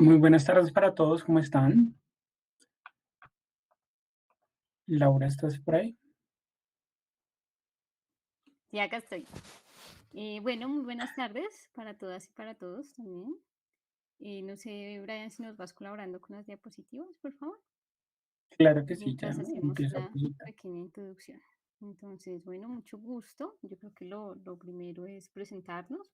Muy buenas tardes para todos, ¿cómo están? Laura, ¿estás por ahí? Sí, acá estoy. Bueno, muy buenas tardes para todas y para todos también. No sé, Brian, si nos vas colaborando con las diapositivas, por favor, Claro que sí, ya mientras hacemos empiezo a la presentar. pequeña introducción. Entonces, bueno, mucho gusto. Yo creo que lo primero es presentarnos.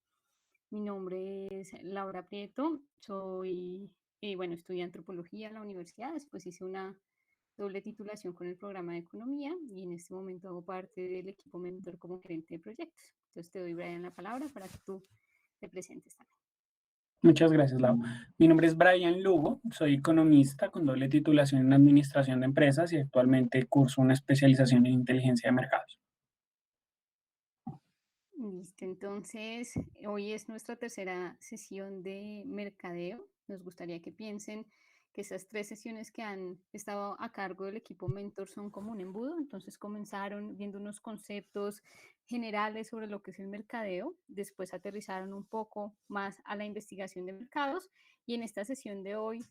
Mi nombre es Laura Prieto, soy, bueno, estudié antropología en la universidad, después hice una doble titulación con el programa de economía y en este momento hago parte del equipo mentor como gerente de proyectos. Entonces te doy, Brian, la palabra para que tú te presentes también. Muchas gracias, Laura. Mi nombre es Brian Lugo, soy economista con doble titulación en Administración de Empresas y actualmente curso una especialización en Inteligencia de Mercados. Listo, entonces hoy es nuestra tercera sesión de mercadeo. Nos gustaría que piensen que esas tres sesiones que han estado a cargo del equipo mentor son como un embudo. Entonces comenzaron viendo unos conceptos generales sobre lo que es el mercadeo, después aterrizaron un poco más a la investigación de mercados y en esta sesión de hoy,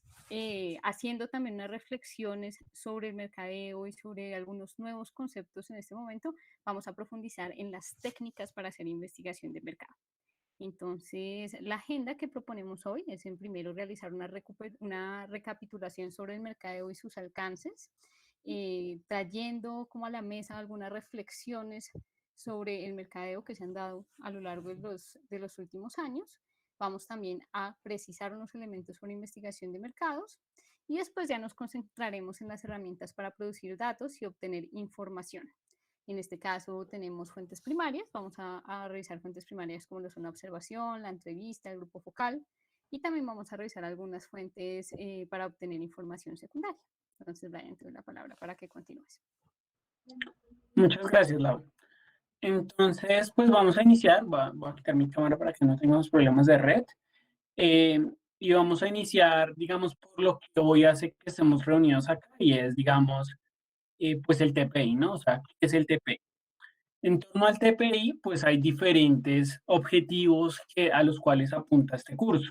haciendo también unas reflexiones sobre el mercadeo y sobre algunos nuevos conceptos en este momento, vamos a profundizar en las técnicas para hacer investigación de mercado. Entonces, la agenda que proponemos hoy es en primero realizar una recapitulación sobre el mercadeo y sus alcances, trayendo como a la mesa algunas reflexiones sobre el mercadeo que se han dado a lo largo de los últimos años. Vamos también a precisar unos elementos sobre investigación de mercados y después ya nos concentraremos en las herramientas para producir datos y obtener información. En este caso tenemos fuentes primarias, vamos a revisar fuentes primarias como lo son la observación, la entrevista, el grupo focal y también vamos a revisar algunas fuentes para obtener información secundaria. Entonces, Brian, te doy la palabra para que continúes. Muchas gracias, Laura. Entonces, pues vamos a iniciar. Voy a quitar mi cámara para que no tengamos problemas de red. Eh, y vamos a iniciar, digamos, por lo que hoy hace que estemos reunidos acá y es, digamos, pues el TPI, ¿no? O sea, ¿qué es el TPI? En torno al TPI, pues hay diferentes objetivos a los cuales apunta este curso.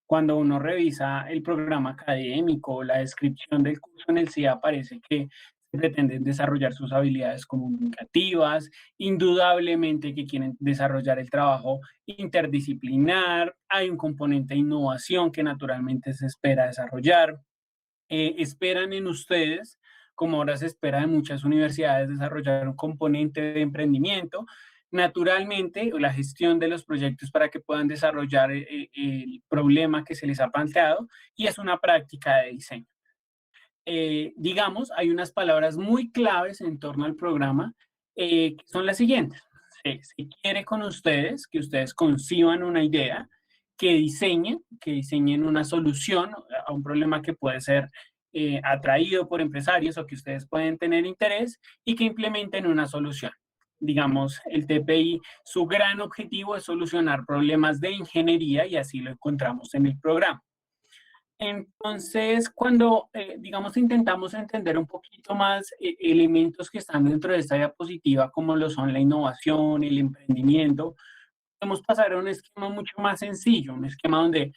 Cuando uno revisa el programa académico, la descripción del curso en el CIA, aparece que se pretenden desarrollar sus habilidades comunicativas, indudablemente que quieren desarrollar el trabajo interdisciplinar, hay un componente de innovación que naturalmente se espera desarrollar, esperan en ustedes, como ahora se espera de muchas universidades, desarrollar un componente de emprendimiento. Naturalmente, la gestión de los proyectos para que puedan desarrollar el problema que se les ha planteado y es una práctica de diseño. Digamos, hay unas palabras muy claves en torno al programa que son las siguientes. Se quiere con ustedes que ustedes conciban una idea, que diseñen una solución a un problema que puede ser atraído por empresarios o que ustedes pueden tener interés y que implementen una solución. Digamos, el TPI, su gran objetivo es solucionar problemas de ingeniería y así lo encontramos en el programa. Entonces, cuando, digamos, intentamos entender un poquito más elementos que están dentro de esta diapositiva, como lo son la innovación, el emprendimiento, podemos pasar a un esquema mucho más sencillo, un esquema donde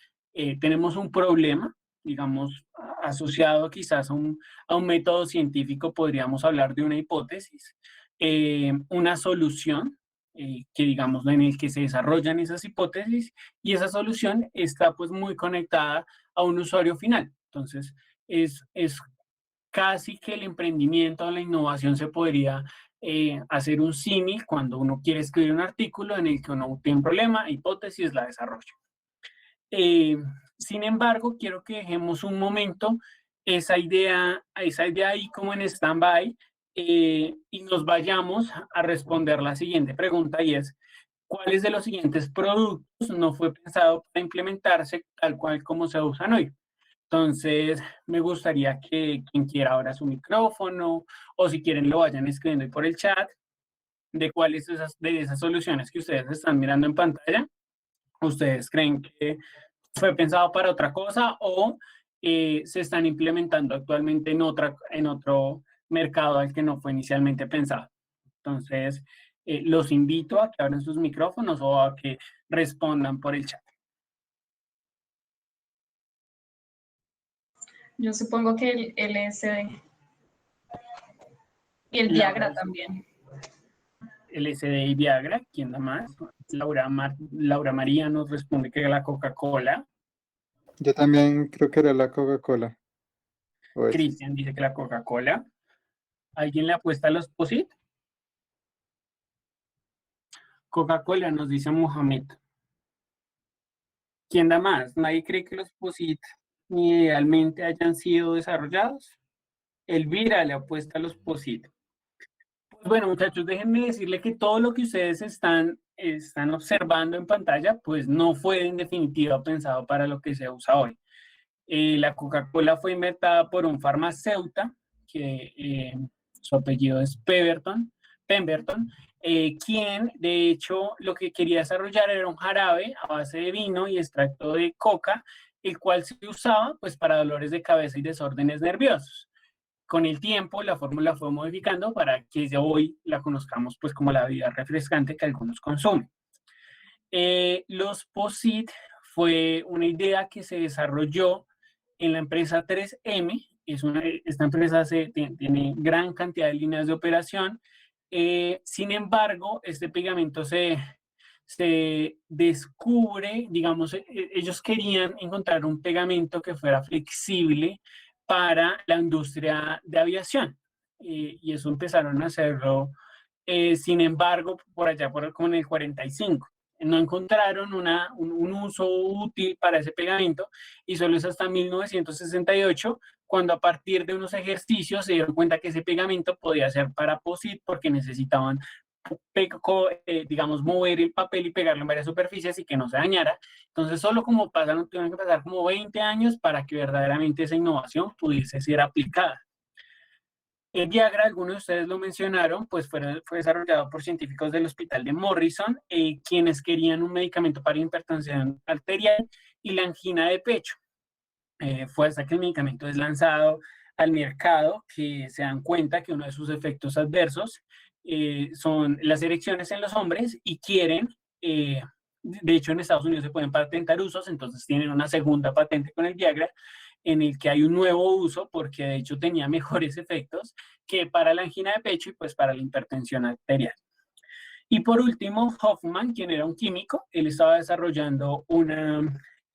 tenemos un problema, digamos, asociado quizás a un método científico, podríamos hablar de una hipótesis, una solución, que digamos en el que se desarrollan esas hipótesis y esa solución está pues muy conectada a un usuario final. Entonces, es casi que el emprendimiento o la innovación se podría hacer un símil cuando uno quiere escribir un artículo en el que uno tiene un problema, hipótesis, la desarrolla. Eh, Sin embargo, quiero que dejemos un momento esa idea ahí como en stand-by y nos vayamos a responder la siguiente pregunta y es, ¿cuáles de los siguientes productos no fue pensado para implementarse tal cual como se usan hoy? Entonces, me gustaría que quien quiera ahora su micrófono o si quieren lo vayan escribiendo ahí por el chat de cuáles de esas soluciones que ustedes están mirando en pantalla, ustedes creen que fue pensado para otra cosa o se están implementando actualmente en otro mercado al que no fue inicialmente pensado. Entonces, los invito a que abran sus micrófonos o a que respondan por el chat. Yo supongo que el LSD y el Laura, Viagra también. LSD y Viagra, ¿quién da más? Laura María nos responde que la Coca-Cola. Yo también creo que era la Coca-Cola. O ese. Cristian dice que la Coca-Cola. ¿Alguien le apuesta a los POSIT? Coca-Cola, nos dice Mohamed. ¿Quién da más? ¿Nadie cree que los POSIT idealmente hayan sido desarrollados? Elvira le apuesta a los POSIT. Pues bueno, muchachos, déjenme decirle que todo lo que ustedes están observando en pantalla, pues no fue en definitiva pensado para lo que se usa hoy. La Coca-Cola fue inventada por un farmacéutico que su apellido es Pemberton, quien de hecho lo que quería desarrollar era un jarabe a base de vino y extracto de coca, el cual se usaba pues para dolores de cabeza y desórdenes nerviosos. Con el tiempo la fórmula fue modificando para que hoy la conozcamos pues como la bebida refrescante que algunos consumen. Los POSIT fue una idea que se desarrolló en la empresa 3M. Esta empresa tiene gran cantidad de líneas de operación. Sin embargo, este pegamento se descubre, digamos, ellos querían encontrar un pegamento que fuera flexible para la industria de aviación. Y eso empezaron a hacerlo, sin embargo, por allá, como en el 45. No encontraron un uso útil para ese pegamento y solo es hasta 1968 cuando a partir de unos ejercicios se dieron cuenta que ese pegamento podía ser para POSIT porque necesitaban, digamos, mover el papel y pegarlo en varias superficies y que no se dañara. Entonces solo tuvieron que pasar como 20 años para que verdaderamente esa innovación pudiese ser aplicada. El Viagra, algunos de ustedes lo mencionaron, pues fue desarrollado por científicos del Hospital de Morrison, quienes querían un medicamento para hipertensión arterial y la angina de pecho. Fue hasta que el medicamento es lanzado al mercado que se dan cuenta que uno de sus efectos adversos son las erecciones en los hombres y quieren, de hecho en Estados Unidos se pueden patentar usos, entonces tienen una segunda patente con el Viagra, en el que hay un nuevo uso porque de hecho tenía mejores efectos que para la angina de pecho y pues para la hipertensión arterial. Y por último, Hoffman, quien era un químico, él estaba desarrollando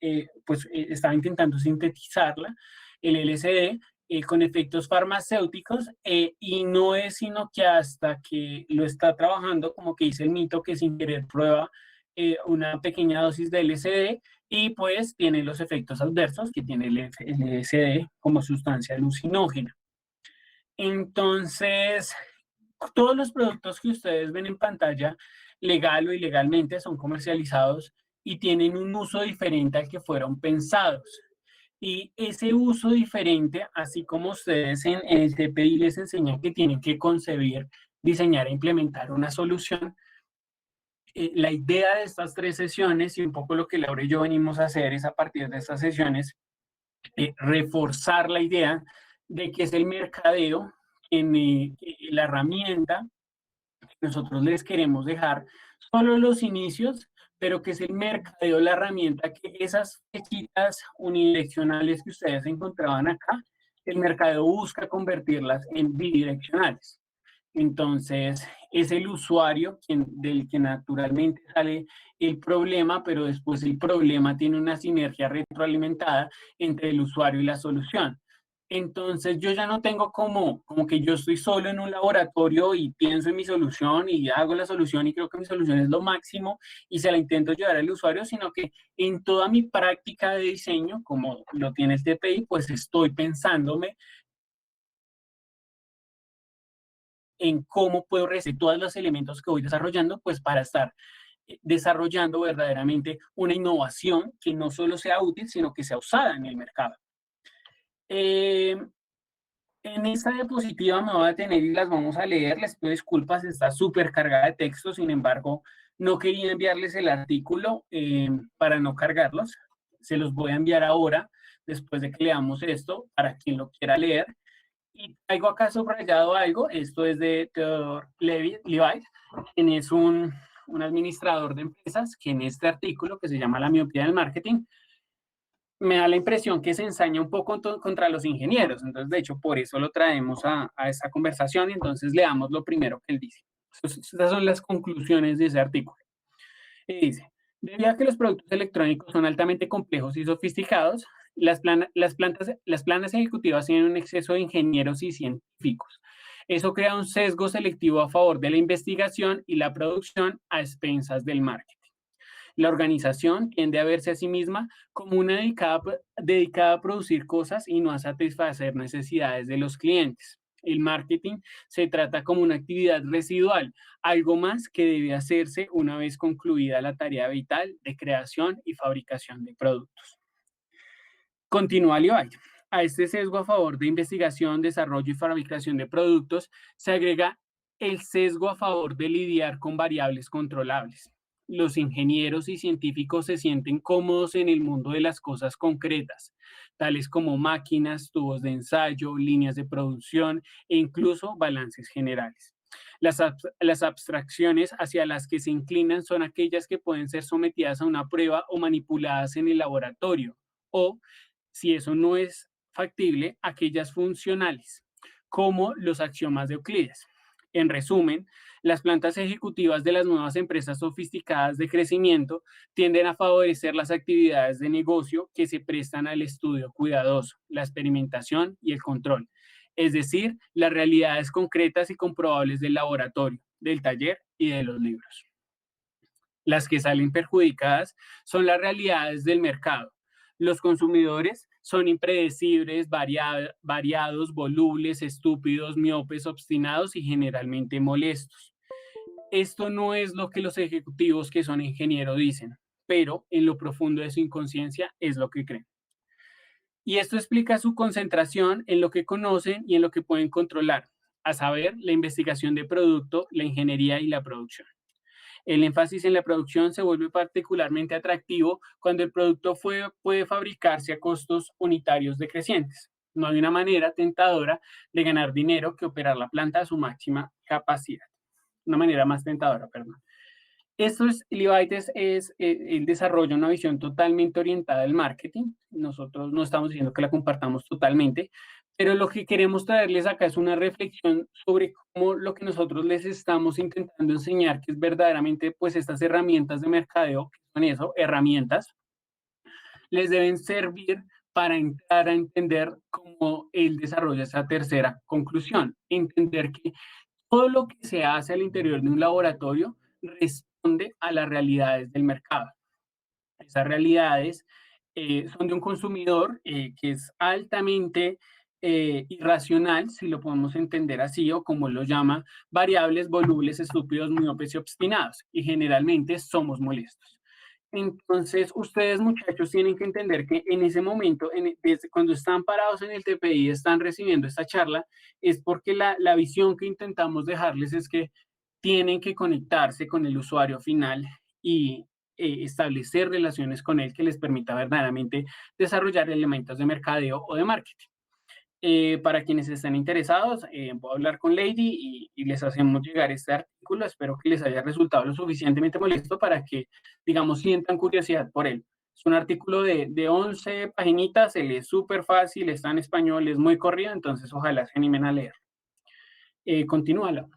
estaba intentando sintetizarla, el LSD, con efectos farmacéuticos, y no es sino que hasta que lo está trabajando, como que dice el mito, que sin querer prueba una pequeña dosis de LSD y pues tiene los efectos adversos que tiene el LSD como sustancia alucinógena. Entonces, todos los productos que ustedes ven en pantalla, legal o ilegalmente, son comercializados y tienen un uso diferente al que fueron pensados. Y ese uso diferente, así como ustedes en el TPI les enseñan que tienen que concebir, diseñar e implementar una solución, la idea de estas 3 sesiones y un poco lo que Laura y yo venimos a hacer es a partir de estas sesiones reforzar la idea de que es el mercadeo la herramienta que nosotros les queremos dejar solo los inicios, pero que es el mercadeo la herramienta que esas flechitas unidireccionales que ustedes encontraban acá, el mercadeo busca convertirlas en bidireccionales. Entonces, es el usuario del que naturalmente sale el problema, pero después el problema tiene una sinergia retroalimentada entre el usuario y la solución. Entonces, yo ya no tengo como que yo estoy solo en un laboratorio y pienso en mi solución y hago la solución y creo que mi solución es lo máximo y se la intento llevar al usuario, sino que en toda mi práctica de diseño, como lo tiene el TPI, pues estoy pensándome en cómo puedo recibir todos los elementos que voy desarrollando, pues para estar desarrollando verdaderamente una innovación que no solo sea útil, sino que sea usada en el mercado. En esta diapositiva me voy a detener y las vamos a leer. Les pido disculpas, está súper cargada de texto, sin embargo, no quería enviarles el artículo para no cargarlos. Se los voy a enviar ahora, después de que leamos esto, para quien lo quiera leer. Y traigo acá subrayado algo, esto es de Theodore Levitt, quien es un administrador de empresas, que en este artículo, que se llama La miopía del marketing, me da la impresión que se ensaña un poco contra los ingenieros. Entonces, de hecho, por eso lo traemos a esta conversación y entonces leamos lo primero que él dice. Estas son las conclusiones de ese artículo. Y dice, debido a que los productos electrónicos son altamente complejos y sofisticados, las planas ejecutivas tienen un exceso de ingenieros y científicos. Eso crea un sesgo selectivo a favor de la investigación y la producción a expensas del marketing. La organización tiende a verse a sí misma como una dedicada a producir cosas y no a satisfacer necesidades de los clientes. El marketing se trata como una actividad residual, algo más que debe hacerse una vez concluida la tarea vital de creación y fabricación de productos. Continúa Levi. A este sesgo a favor de investigación, desarrollo y fabricación de productos se agrega el sesgo a favor de lidiar con variables controlables. Los ingenieros y científicos se sienten cómodos en el mundo de las cosas concretas, tales como máquinas, tubos de ensayo, líneas de producción e incluso balances generales. Las abstracciones hacia las que se inclinan son aquellas que pueden ser sometidas a una prueba o manipuladas en el laboratorio, o, si eso no es factible, aquellas funcionales, como los axiomas de Euclides. En resumen, las plantas ejecutivas de las nuevas empresas sofisticadas de crecimiento tienden a favorecer las actividades de negocio que se prestan al estudio cuidadoso, la experimentación y el control, es decir, las realidades concretas y comprobables del laboratorio, del taller y de los libros. Las que salen perjudicadas son las realidades del mercado. Los consumidores son impredecibles, variados, volubles, estúpidos, miopes, obstinados y generalmente molestos. Esto no es lo que los ejecutivos que son ingenieros dicen, pero en lo profundo de su inconsciencia es lo que creen. Y esto explica su concentración en lo que conocen y en lo que pueden controlar, a saber, la investigación de producto, la ingeniería y la producción. El énfasis en la producción se vuelve particularmente atractivo cuando el producto puede fabricarse a costos unitarios decrecientes. No hay una manera tentadora de ganar dinero que operar la planta a su máxima capacidad. Una manera más tentadora, perdón. Él desarrolla una visión totalmente orientada al marketing. Nosotros no estamos diciendo que la compartamos totalmente, pero lo que queremos traerles acá es una reflexión sobre cómo lo que nosotros les estamos intentando enseñar, que es verdaderamente pues estas herramientas de mercadeo, que son eso, herramientas, les deben servir para entrar a entender cómo él desarrolla esa tercera conclusión. Entender que todo lo que se hace al interior de un laboratorio responde a las realidades del mercado. Esas realidades son de un consumidor que es altamente irracional, si lo podemos entender así, o como lo llama, variables, volubles, estúpidos, miopes y obstinados. Y generalmente somos molestos. Entonces, ustedes muchachos tienen que entender que en ese momento, desde cuando están parados en el TPI, están recibiendo esta charla, es porque la visión que intentamos dejarles es que tienen que conectarse con el usuario final y establecer relaciones con él que les permita verdaderamente desarrollar elementos de mercadeo o de marketing. Para quienes estén interesados, puedo hablar con Lady y les hacemos llegar este artículo. Espero que les haya resultado lo suficientemente molesto para que, digamos, sientan curiosidad por él. Es un artículo de 11 paginitas, se lee súper fácil, está en español, es muy corrido, entonces ojalá se animen a leer. Continúala.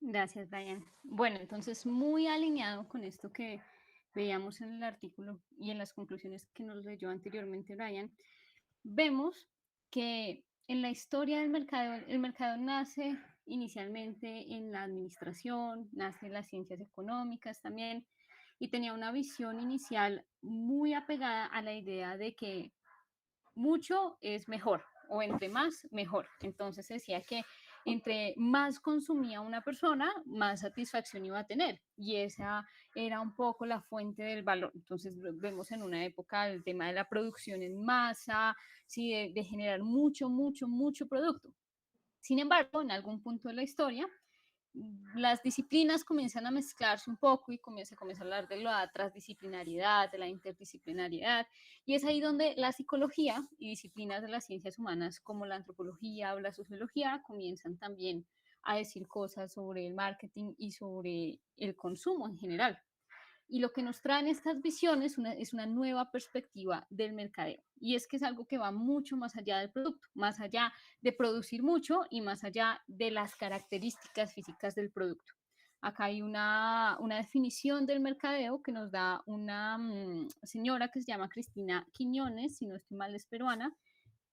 Gracias, Brian. Bueno, entonces muy alineado con esto que veíamos en el artículo y en las conclusiones que nos leyó anteriormente Brian, vemos que en la historia del mercado, el mercado nace inicialmente en la administración, nace en las ciencias económicas también, y tenía una visión inicial muy apegada a la idea de que mucho es mejor, o entre más, mejor. Entonces decía que entre más consumía una persona, más satisfacción iba a tener. Y esa era un poco la fuente del valor. Entonces vemos en una época el tema de la producción en masa, ¿sí? de generar mucho, mucho, mucho producto. Sin embargo, en algún punto de la historia, las disciplinas comienzan a mezclarse un poco y comienza a hablar de la transdisciplinariedad, de la interdisciplinariedad, y es ahí donde la psicología y disciplinas de las ciencias humanas como la antropología o la sociología comienzan también a decir cosas sobre el marketing y sobre el consumo en general. Y lo que nos traen estas visiones es una nueva perspectiva del mercadeo. Y es que es algo que va mucho más allá del producto, más allá de producir mucho y más allá de las características físicas del producto. Acá hay una definición del mercadeo que nos da una señora que se llama Cristina Quiñones, si no estoy mal es peruana,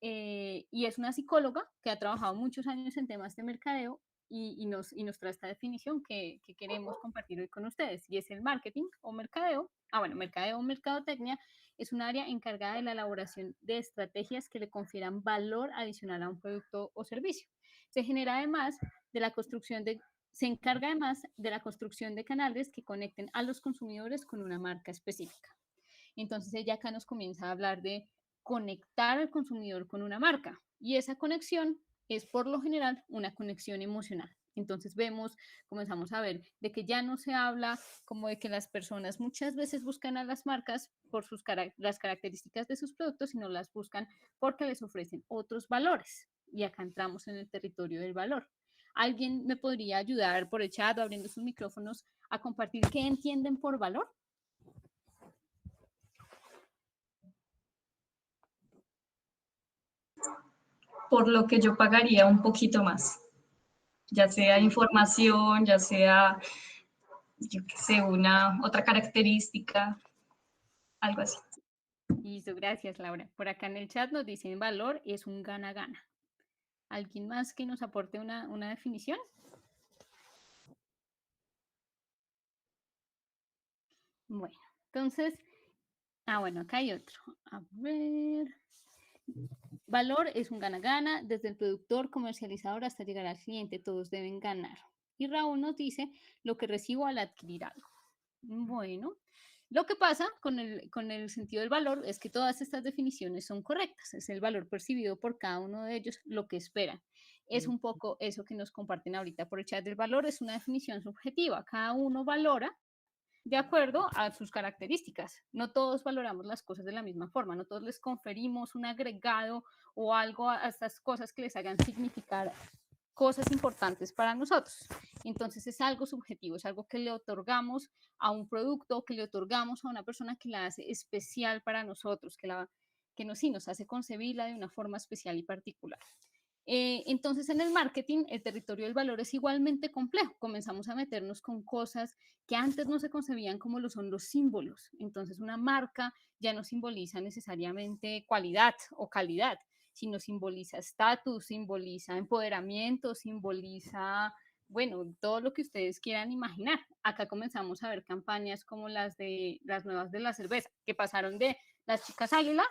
y es una psicóloga que ha trabajado muchos años en temas de mercadeo y nos trae esta definición que queremos compartir hoy con ustedes, y es el marketing o mercadeo. Bueno, mercadeo o mercadotecnia es un área encargada de la elaboración de estrategias que le confieran valor adicional a un producto o servicio. Se genera además de la construcción de se encarga además de la construcción de canales que conecten a los consumidores con una marca específica. Entonces ella acá nos comienza a hablar de conectar al consumidor con una marca, y esa conexión es por lo general una conexión emocional. Entonces comenzamos a ver de que ya no se habla como de que las personas muchas veces buscan a las marcas por las características de sus productos, sino las buscan porque les ofrecen otros valores. Y acá entramos en el territorio del valor. ¿Alguien me podría ayudar por el chat o abriendo sus micrófonos a compartir qué entienden por valor? Por lo que yo pagaría un poquito más, ya sea información, ya sea, yo qué sé, una otra característica, algo así. Listo, gracias Laura. Por acá en el chat nos dicen valor es un gana-gana. ¿Alguien más que nos aporte una definición? Bueno, entonces, bueno, acá hay otro. A ver. Valor es un gana-gana, desde el productor, comercializador hasta llegar al cliente, todos deben ganar. Y Raúl nos dice lo que recibo al adquirir algo. Bueno, lo que pasa con el sentido del valor es que todas estas definiciones son correctas. Es el valor percibido por cada uno de ellos, lo que esperan. Es un poco eso que nos comparten ahorita por el chat. Del valor es una definición subjetiva. Cada uno valora de acuerdo a sus características. No todos valoramos las cosas de la misma forma, no todos les conferimos un agregado o algo a estas cosas que les hagan significar cosas importantes para nosotros. Entonces es algo subjetivo, es algo que le otorgamos a un producto, que le otorgamos a una persona que la hace especial para nosotros, sí, nos hace concebirla de una forma especial y particular. Entonces, en el marketing, el territorio del valor es igualmente complejo. Comenzamos a meternos con cosas que antes no se concebían como lo son los símbolos. Entonces, una marca ya no simboliza necesariamente cualidad o calidad, sino simboliza estatus, simboliza empoderamiento, simboliza, bueno, todo lo que ustedes quieran imaginar. Acá comenzamos a ver campañas como las nuevas de la cerveza, que pasaron de las chicas águila,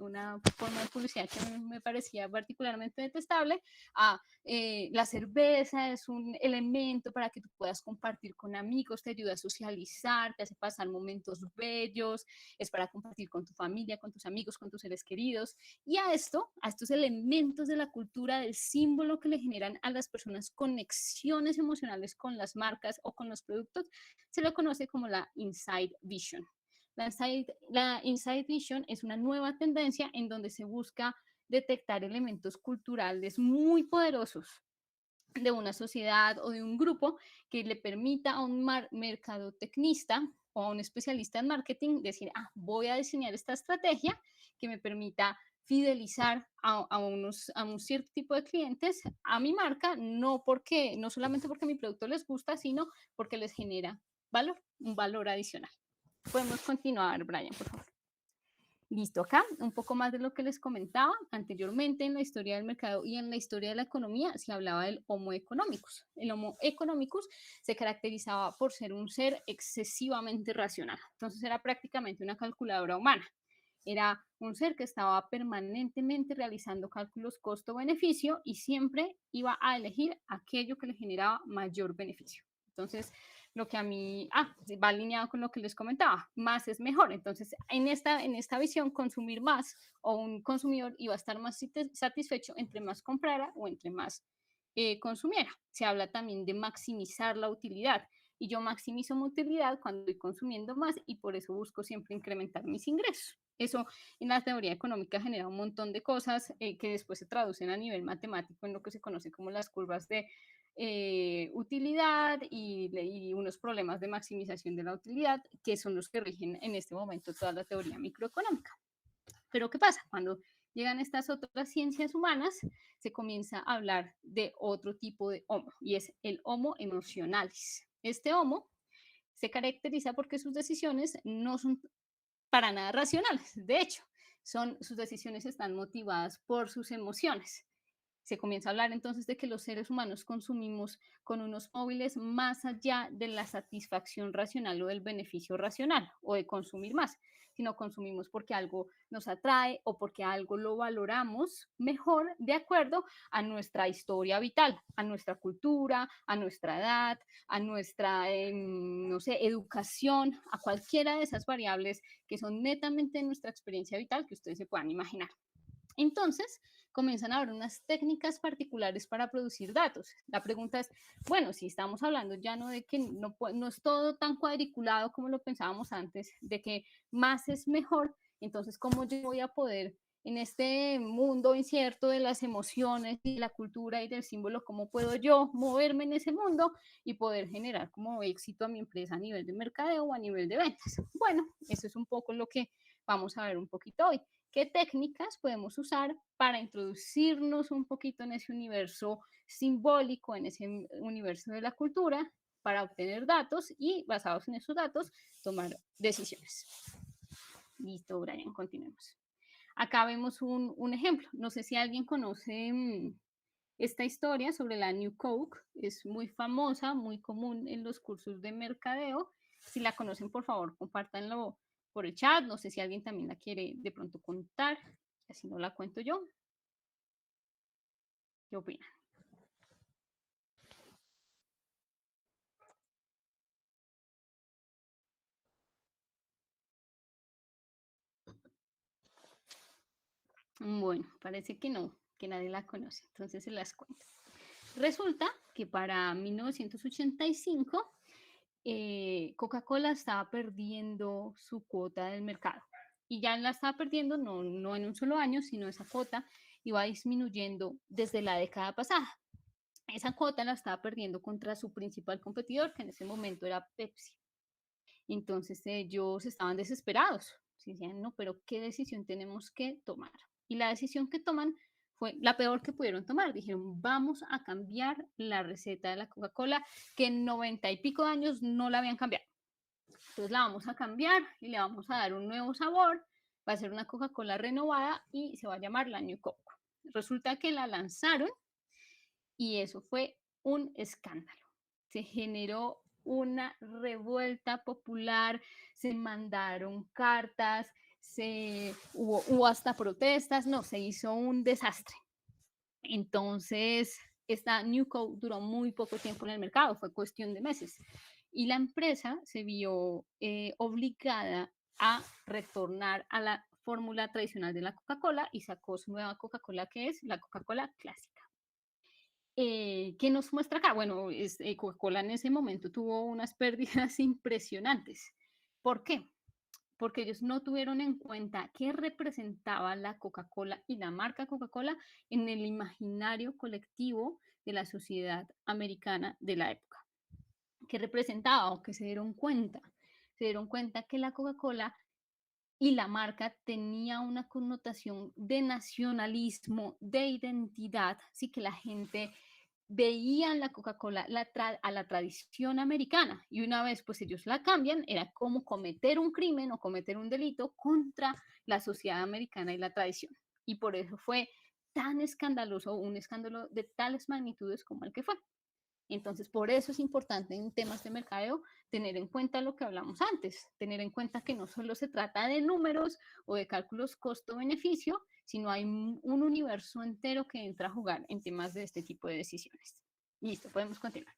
una forma de publicidad que me parecía particularmente detestable, la cerveza es un elemento para que tú puedas compartir con amigos, te ayuda a socializar, te hace pasar momentos bellos, es para compartir con tu familia, con tus amigos, con tus seres queridos, y a estos elementos de la cultura, del símbolo que le generan a las personas conexiones emocionales con las marcas o con los productos, se lo conoce como la Inside Vision. La Inside Vision es una nueva tendencia en donde se busca detectar elementos culturales muy poderosos de una sociedad o de un grupo que le permita a un mercadotecnista o a un especialista en marketing decir, voy a diseñar esta estrategia que me permita fidelizar a un cierto tipo de clientes a mi marca, no solamente porque mi producto les gusta, sino porque les genera valor, un valor adicional. Podemos continuar, Brian, por favor. Listo, acá un poco más de lo que les comentaba anteriormente. En la historia del mercado y en la historia de la economía se hablaba del Homo economicus. El Homo economicus se caracterizaba por ser un ser excesivamente racional. Entonces era prácticamente una calculadora humana. Era un ser que estaba permanentemente realizando cálculos costo-beneficio y siempre iba a elegir aquello que le generaba mayor beneficio. Entonces, lo que a mí va alineado con lo que les comentaba, más es mejor. Entonces, en esta visión, consumir más o un consumidor iba a estar más satisfecho entre más comprara o entre más consumiera. Se habla también de maximizar la utilidad, y yo maximizo mi utilidad cuando estoy consumiendo más y por eso busco siempre incrementar mis ingresos. Eso en la teoría económica genera un montón de cosas que después se traducen a nivel matemático en lo que se conoce como las curvas de utilidad y unos problemas de maximización de la utilidad, que son los que rigen en este momento toda la teoría microeconómica. Pero ¿qué pasa? Cuando llegan estas otras ciencias humanas, se comienza a hablar de otro tipo de homo, y es el homo emotionalis. Este homo se caracteriza porque sus decisiones no son para nada racionales. De hecho, sus decisiones están motivadas por sus emociones. Se comienza a hablar entonces de que los seres humanos consumimos con unos móviles más allá de la satisfacción racional o del beneficio racional o de consumir más, sino consumimos porque algo nos atrae o porque algo lo valoramos mejor de acuerdo a nuestra historia vital, a nuestra cultura, a nuestra edad, a nuestra, no sé, educación, a cualquiera de esas variables que son netamente de nuestra experiencia vital que ustedes se puedan imaginar. Entonces, comienzan a haber unas técnicas particulares para producir datos. La pregunta es, bueno, si estamos hablando ya no de que no es todo tan cuadriculado como lo pensábamos antes, de que más es mejor, entonces, ¿cómo yo voy a poder en este mundo incierto de las emociones y la cultura y del símbolo, cómo puedo yo moverme en ese mundo y poder generar como éxito a mi empresa a nivel de mercadeo o a nivel de ventas? Bueno, eso es un poco lo que vamos a ver un poquito hoy. ¿Qué técnicas podemos usar para introducirnos un poquito en ese universo simbólico, en ese universo de la cultura, para obtener datos y, basados en esos datos, tomar decisiones? Listo, Brian, continuemos. Acá vemos un ejemplo. No sé si alguien conoce esta historia sobre la New Coke. Es muy famosa, muy común en los cursos de mercadeo. Si la conocen, por favor, compártanlo por el chat. No sé si alguien también la quiere de pronto contar, así no la cuento yo. ¿Qué opinan? Bueno, parece que no, que nadie la conoce, entonces se las cuento. Resulta que para 1985 Coca-Cola estaba perdiendo su cuota del mercado. Y ya la estaba perdiendo no en un solo año, sino esa cuota iba disminuyendo desde la década pasada. Esa cuota la estaba perdiendo contra su principal competidor, que en ese momento era Pepsi. Entonces ellos estaban desesperados. Decían, no, pero ¿qué decisión tenemos que tomar? Y la decisión que toman fue la peor que pudieron tomar. Dijeron, vamos a cambiar la receta de la Coca-Cola, que en 90 y pico de años no la habían cambiado. Entonces la vamos a cambiar y le vamos a dar un nuevo sabor. Va a ser una Coca-Cola renovada y se va a llamar la New Coke. Resulta que la lanzaron y eso fue un escándalo. Se generó una revuelta popular, se mandaron cartas, hubo hasta protestas, no, se hizo un desastre. Entonces, esta New Coke duró muy poco tiempo en el mercado, fue cuestión de meses. Y la empresa se vio obligada a retornar a la fórmula tradicional de la Coca-Cola y sacó su nueva Coca-Cola, que es la Coca-Cola clásica. ¿Qué nos muestra acá? Bueno, Coca-Cola en ese momento tuvo unas pérdidas impresionantes. ¿Por qué? Porque ellos no tuvieron en cuenta qué representaba la Coca-Cola y la marca Coca-Cola en el imaginario colectivo de la sociedad americana de la época. ¿Qué representaba o qué se dieron cuenta? Se dieron cuenta que la Coca-Cola y la marca tenía una connotación de nacionalismo, de identidad, así que la gente veían la Coca-Cola a la tradición americana y una vez pues ellos la cambian, era como cometer un crimen o cometer un delito contra la sociedad americana y la tradición. Y por eso fue tan escandaloso, un escándalo de tales magnitudes como el que fue. Entonces, por eso es importante en temas de mercadeo tener en cuenta lo que hablamos antes, tener en cuenta que no solo se trata de números o de cálculos costo-beneficio, sino hay un universo entero que entra a jugar en temas de este tipo de decisiones. Listo, podemos continuar.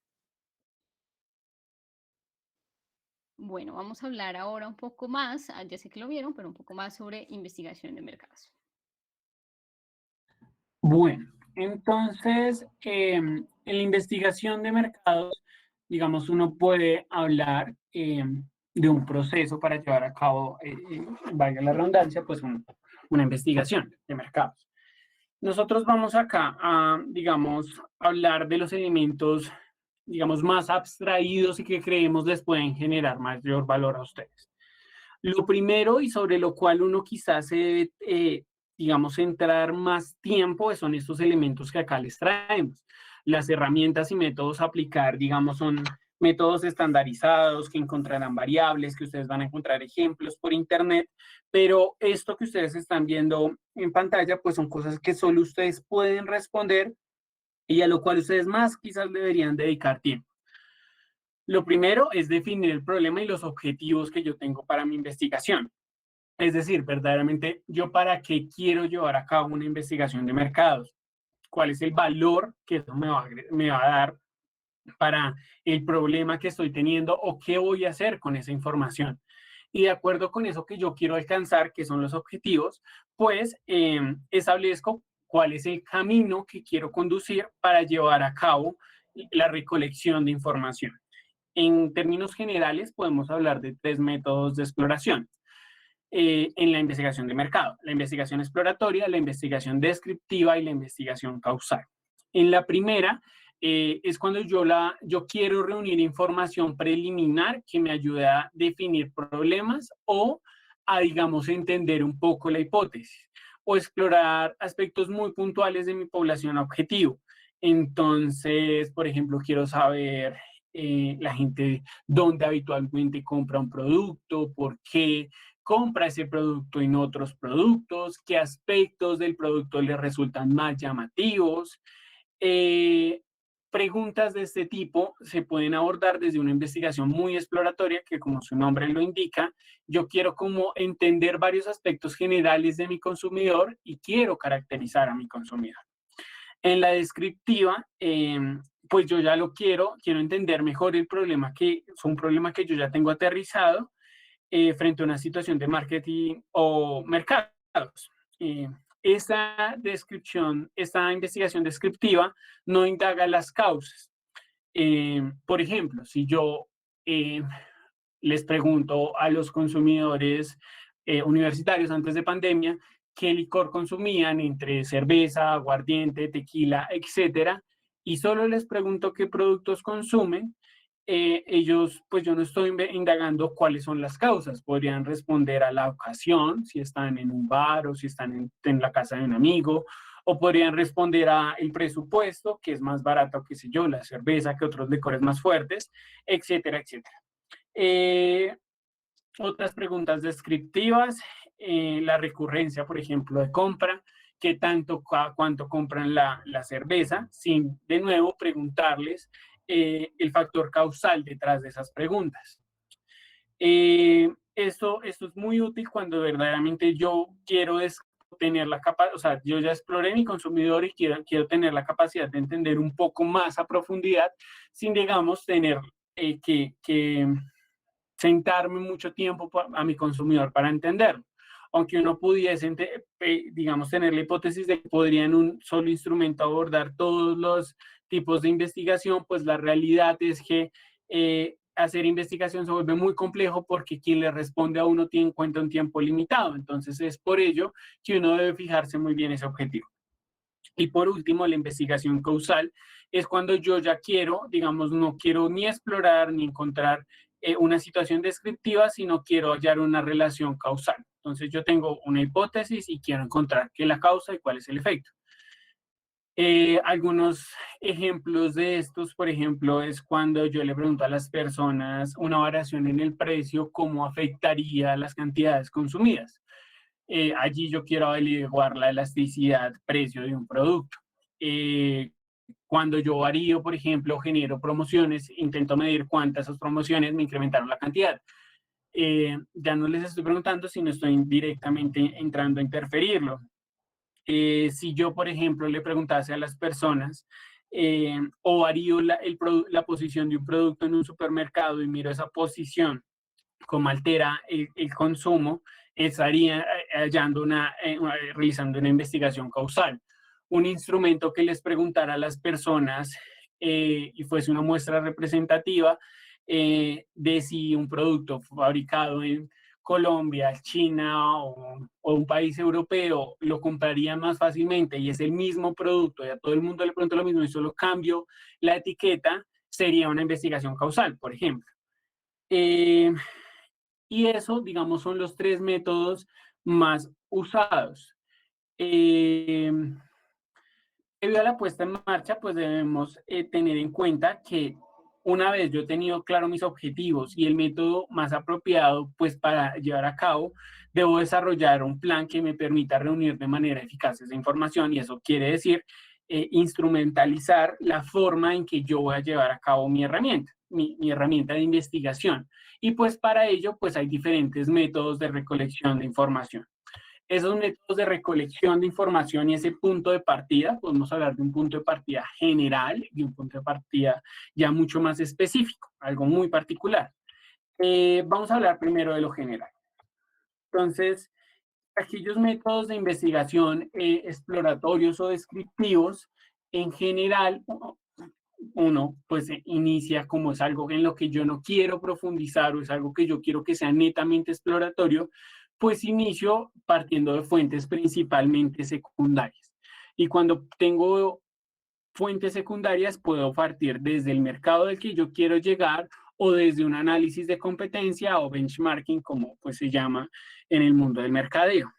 Bueno, vamos a hablar ahora un poco más, ya sé que lo vieron, pero un poco más sobre investigación de mercados. Bueno, entonces, en la investigación de mercados, digamos, uno puede hablar de un proceso para llevar a cabo, valga la redundancia, pues una investigación de mercados. Nosotros vamos acá a, digamos, hablar de los elementos, digamos, más abstraídos y que creemos les pueden generar mayor valor a ustedes. Lo primero y sobre lo cual uno quizás se debe, digamos, centrar más tiempo son estos elementos que acá les traemos. Las herramientas y métodos a aplicar, digamos, son métodos estandarizados que encontrarán variables, que ustedes van a encontrar ejemplos por internet, pero esto que ustedes están viendo en pantalla, pues son cosas que solo ustedes pueden responder y a lo cual ustedes más quizás deberían dedicar tiempo. Lo primero es definir el problema y los objetivos que yo tengo para mi investigación. Es decir, verdaderamente, ¿yo para qué quiero llevar a cabo una investigación de mercados? ¿Cuál es el valor que eso me va a dar para el problema que estoy teniendo o qué voy a hacer con esa información? Y de acuerdo con eso que yo quiero alcanzar, que son los objetivos, pues establezco cuál es el camino que quiero conducir para llevar a cabo la recolección de información. En términos generales, podemos hablar de 3 métodos de exploración en la investigación de mercado: la investigación exploratoria, la investigación descriptiva y la investigación causal. En la primera es cuando yo quiero reunir información preliminar que me ayude a definir problemas o a, digamos, entender un poco la hipótesis o explorar aspectos muy puntuales de mi población objetivo. Entonces, por ejemplo, quiero saber la gente dónde habitualmente compra un producto, por qué compra ese producto en otros productos, qué aspectos del producto le resultan más llamativos. Preguntas de este tipo se pueden abordar desde una investigación muy exploratoria que, como su nombre lo indica, yo quiero como entender varios aspectos generales de mi consumidor y quiero caracterizar a mi consumidor. En la descriptiva, pues yo ya quiero entender mejor el problema, que es un problema que yo ya tengo aterrizado frente a una situación de marketing o mercados. Esta investigación descriptiva no indaga las causas. Por ejemplo, si yo les pregunto a los consumidores universitarios antes de pandemia qué licor consumían entre cerveza, aguardiente, tequila, etcétera, y solo les pregunto qué productos consumen, ellos, pues yo no estoy indagando cuáles son las causas. Podrían responder a la ocasión, si están en un bar o si están en la casa de un amigo, o podrían responder a el presupuesto, que es más barato, qué sé yo, la cerveza que otros licores más fuertes, etcétera, etcétera. Otras preguntas descriptivas, la recurrencia, por ejemplo, de compra, qué tanto, cuánto compran la cerveza, sin de nuevo preguntarles el factor causal detrás de esas preguntas. Esto es muy útil cuando verdaderamente yo quiero tener la capacidad, o sea, yo ya exploré mi consumidor y quiero tener la capacidad de entender un poco más a profundidad sin, digamos, tener que sentarme mucho tiempo a mi consumidor para entenderlo. Aunque uno pudiese, digamos, tener la hipótesis de que podría en un solo instrumento abordar todos los tipos de investigación, pues la realidad es que hacer investigación se vuelve muy complejo porque quien le responde a uno tiene en cuenta un tiempo limitado. Entonces es por ello que uno debe fijarse muy bien ese objetivo. Y por último, la investigación causal es cuando yo ya quiero, digamos, no quiero ni explorar ni encontrar una situación descriptiva, sino quiero hallar una relación causal. Entonces yo tengo una hipótesis y quiero encontrar qué es la causa y cuál es el efecto. Algunos ejemplos de estos, por ejemplo, es cuando yo le pregunto a las personas una variación en el precio, cómo afectaría las cantidades consumidas. Allí yo quiero averiguar la elasticidad precio de un producto. Cuando yo varío, por ejemplo, genero promociones, intento medir cuántas esas promociones me incrementaron la cantidad. Ya no les estoy preguntando, sino estoy directamente entrando a interferirlo. Si yo, por ejemplo, le preguntase a las personas o varío la posición de un producto en un supermercado y miro esa posición, cómo altera el consumo, estaría realizando una investigación causal. Un instrumento que les preguntara a las personas y fuese una muestra representativa de si un producto fabricado Colombia, China o un país europeo lo compraría más fácilmente y es el mismo producto y a todo el mundo le pregunto lo mismo y solo cambio la etiqueta, sería una investigación causal, por ejemplo. Y eso, digamos, son los 3 métodos más usados. Debido a la puesta en marcha, pues debemos tener en cuenta que una vez yo he tenido claro mis objetivos y el método más apropiado, pues para llevar a cabo, debo desarrollar un plan que me permita reunir de manera eficaz esa información y eso quiere decir instrumentalizar la forma en que yo voy a llevar a cabo mi herramienta, mi herramienta de investigación. Y pues para ello, pues hay diferentes métodos de recolección de información. Esos métodos de recolección de información y ese punto de partida, podemos hablar de un punto de partida general y un punto de partida ya mucho más específico, algo muy particular. Vamos a hablar primero de lo general. Entonces, aquellos métodos de investigación exploratorios o descriptivos, en general, uno pues inicia como es algo en lo que yo no quiero profundizar o es algo que yo quiero que sea netamente exploratorio, pues inicio partiendo de fuentes principalmente secundarias. Y cuando tengo fuentes secundarias, puedo partir desde el mercado del que yo quiero llegar o desde un análisis de competencia o benchmarking, como pues se llama en el mundo del mercadeo.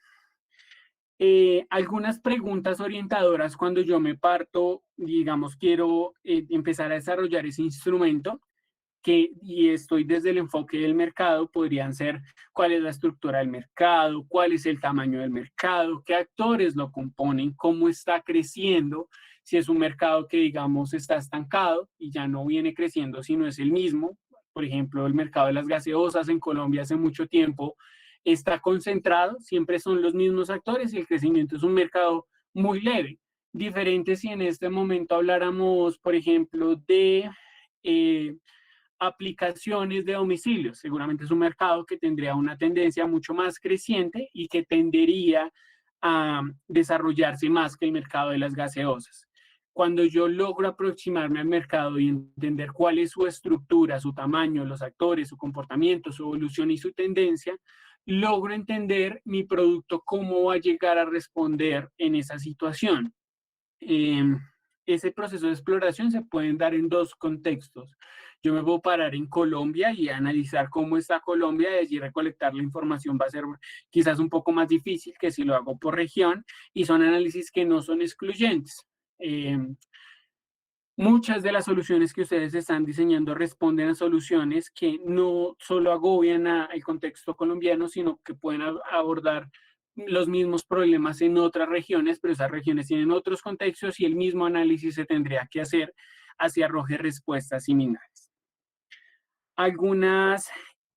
Algunas preguntas orientadoras cuando yo me parto, digamos, quiero empezar a desarrollar ese instrumento y estoy desde el enfoque del mercado, podrían ser cuál es la estructura del mercado, cuál es el tamaño del mercado, qué actores lo componen, cómo está creciendo, si es un mercado que, digamos, está estancado y ya no viene creciendo, sino es el mismo. Por ejemplo, el mercado de las gaseosas en Colombia hace mucho tiempo está concentrado, siempre son los mismos actores y el crecimiento es un mercado muy leve. Diferente si en este momento habláramos, por ejemplo, de aplicaciones de domicilio. Seguramente es un mercado que tendría una tendencia mucho más creciente y que tendería a desarrollarse más que el mercado de las gaseosas. Cuando yo logro aproximarme al mercado y entender cuál es su estructura, su tamaño, los actores, su comportamiento, su evolución y su tendencia, logro entender mi producto, cómo va a llegar a responder en esa situación. Ese proceso de exploración se puede dar en dos contextos. Yo me puedo parar en Colombia y analizar cómo está Colombia, y allí recolectar la información va a ser quizás un poco más difícil que si lo hago por región, y son análisis que no son excluyentes. Muchas de las soluciones que ustedes están diseñando responden a soluciones que no solo agobian al contexto colombiano, sino que pueden abordar los mismos problemas en otras regiones, pero esas regiones tienen otros contextos y el mismo análisis se tendría que hacer hacia arroje respuestas similares. Algunas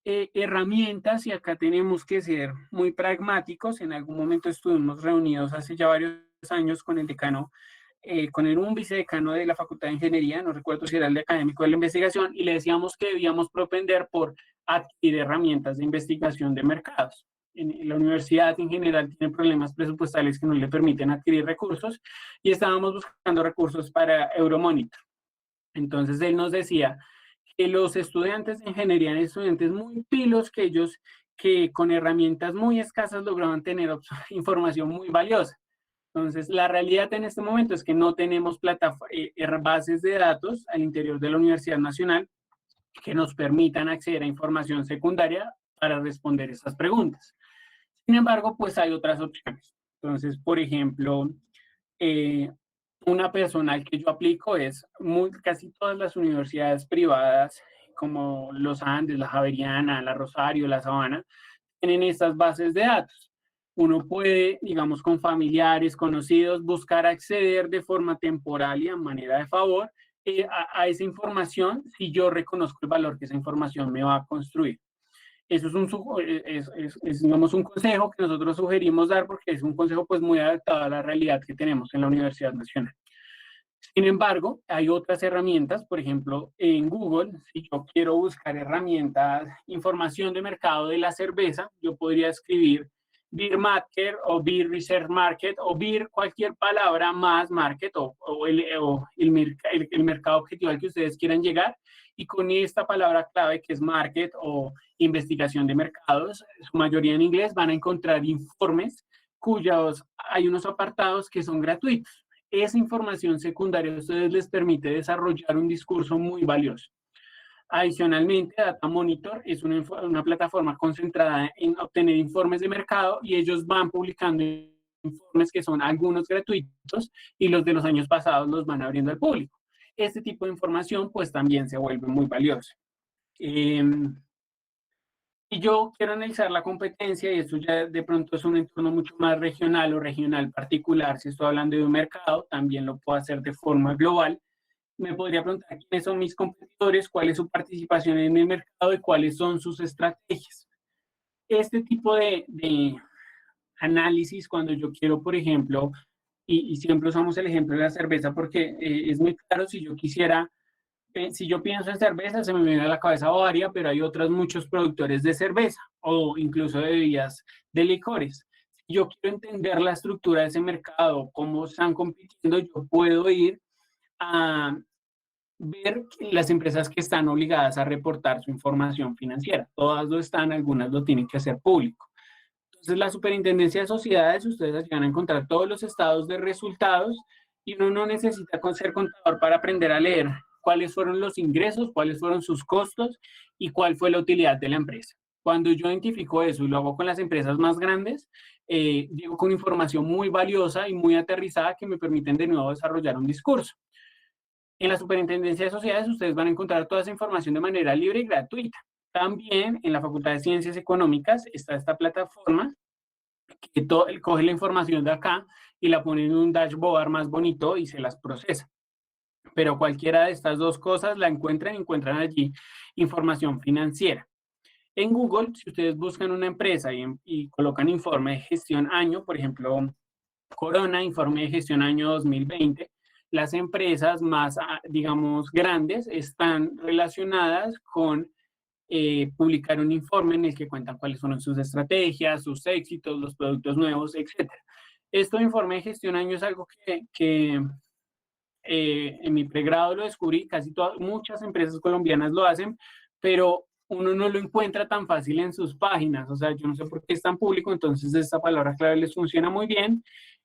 herramientas, y acá tenemos que ser muy pragmáticos. En algún momento estuvimos reunidos hace ya varios años con el decano, con un vicedecano de la Facultad de Ingeniería, no recuerdo si era el académico de la investigación, y le decíamos que debíamos propender por adquirir herramientas de investigación de mercados. En la universidad en general tiene problemas presupuestales que no le permiten adquirir recursos y estábamos buscando recursos para Euromonitor. Entonces él nos decía que los estudiantes de ingeniería eran estudiantes muy pilos, que ellos que con herramientas muy escasas lograban tener información muy valiosa. Entonces, la realidad en este momento es que no tenemos bases de datos al interior de la Universidad Nacional que nos permitan acceder a información secundaria para responder esas preguntas. Sin embargo, pues hay otras opciones. Entonces, por ejemplo, una personal que yo aplico es casi todas las universidades privadas, como los Andes, la Javeriana, la Rosario, la Sabana, tienen estas bases de datos. Uno puede, digamos, con familiares, conocidos, buscar acceder de forma temporal y a manera de favor a esa información si yo reconozco el valor que esa información me va a construir. Eso es digamos, un consejo que nosotros sugerimos dar porque es un consejo pues muy adaptado a la realidad que tenemos en la Universidad Nacional. Sin embargo, hay otras herramientas, por ejemplo, en Google, si yo quiero buscar herramientas, información de mercado de la cerveza, yo podría escribir beer market o beer research market o beer cualquier palabra más market o el mercado objetivo al que ustedes quieran llegar, y con esta palabra clave que es market o investigación de mercados, su mayoría en inglés, van a encontrar informes cuyos hay unos apartados que son gratuitos. Esa información secundaria a ustedes les permite desarrollar un discurso muy valioso. Adicionalmente, Data Monitor es una plataforma concentrada en obtener informes de mercado, y ellos van publicando informes que son algunos gratuitos y los de los años pasados los van abriendo al público. Este tipo de información pues también se vuelve muy valiosa. Y yo quiero analizar la competencia, y esto ya de pronto es un entorno mucho más regional o regional particular. Si estoy hablando de un mercado, también lo puedo hacer de forma global. Me podría preguntar quiénes son mis competidores, cuál es su participación en el mercado y cuáles son sus estrategias. Este tipo de análisis, cuando yo quiero, por ejemplo, y siempre usamos el ejemplo de la cerveza porque es muy claro, si yo quisiera, si yo pienso en cerveza, se me viene a la cabeza Bavaria, pero hay otros muchos productores de cerveza o incluso de bebidas de licores. Si yo quiero entender la estructura de ese mercado, cómo están compitiendo, yo puedo ir a ver las empresas que están obligadas a reportar su información financiera. Todas lo están, algunas lo tienen que hacer público. Entonces, la Superintendencia de Sociedades, ustedes van a encontrar todos los estados de resultados, y uno no necesita ser contador para aprender a leer cuáles fueron los ingresos, cuáles fueron sus costos y cuál fue la utilidad de la empresa. Cuando yo identifico eso y lo hago con las empresas más grandes, llego con información muy valiosa y muy aterrizada que me permiten de nuevo desarrollar un discurso. En la Superintendencia de Sociedades ustedes van a encontrar toda esa información de manera libre y gratuita. También en la Facultad de Ciencias Económicas está esta plataforma que coge la información de acá y la pone en un dashboard más bonito y se las procesa. Pero cualquiera de estas dos cosas la encuentran allí información financiera. En Google, si ustedes buscan una empresa y colocan informe de gestión año, por ejemplo, Corona, informe de gestión año 2020, las empresas más, digamos, grandes están relacionadas con publicar un informe en el que cuentan cuáles son sus estrategias, sus éxitos, los productos nuevos, etc. Este informe de gestión año es algo que en mi pregrado lo descubrí, muchas empresas colombianas lo hacen, pero uno no lo encuentra tan fácil en sus páginas. O sea, yo no sé por qué es tan público, entonces esta palabra clave les funciona muy bien.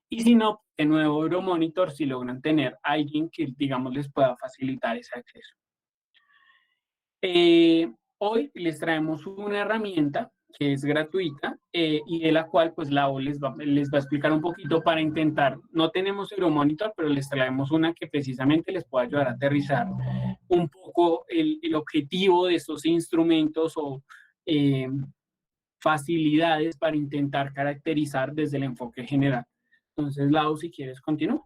Y si no, de nuevo, Euromonitor, si logran tener a alguien que, digamos, les pueda facilitar ese acceso. Hoy les traemos una herramienta que es gratuita y de la cual pues Lau les va a explicar un poquito para intentar. No tenemos Euromonitor, pero les traemos una que precisamente les pueda ayudar a aterrizar un poco el objetivo de estos instrumentos o facilidades para intentar caracterizar desde el enfoque general. Entonces, Lau, si quieres, continúa.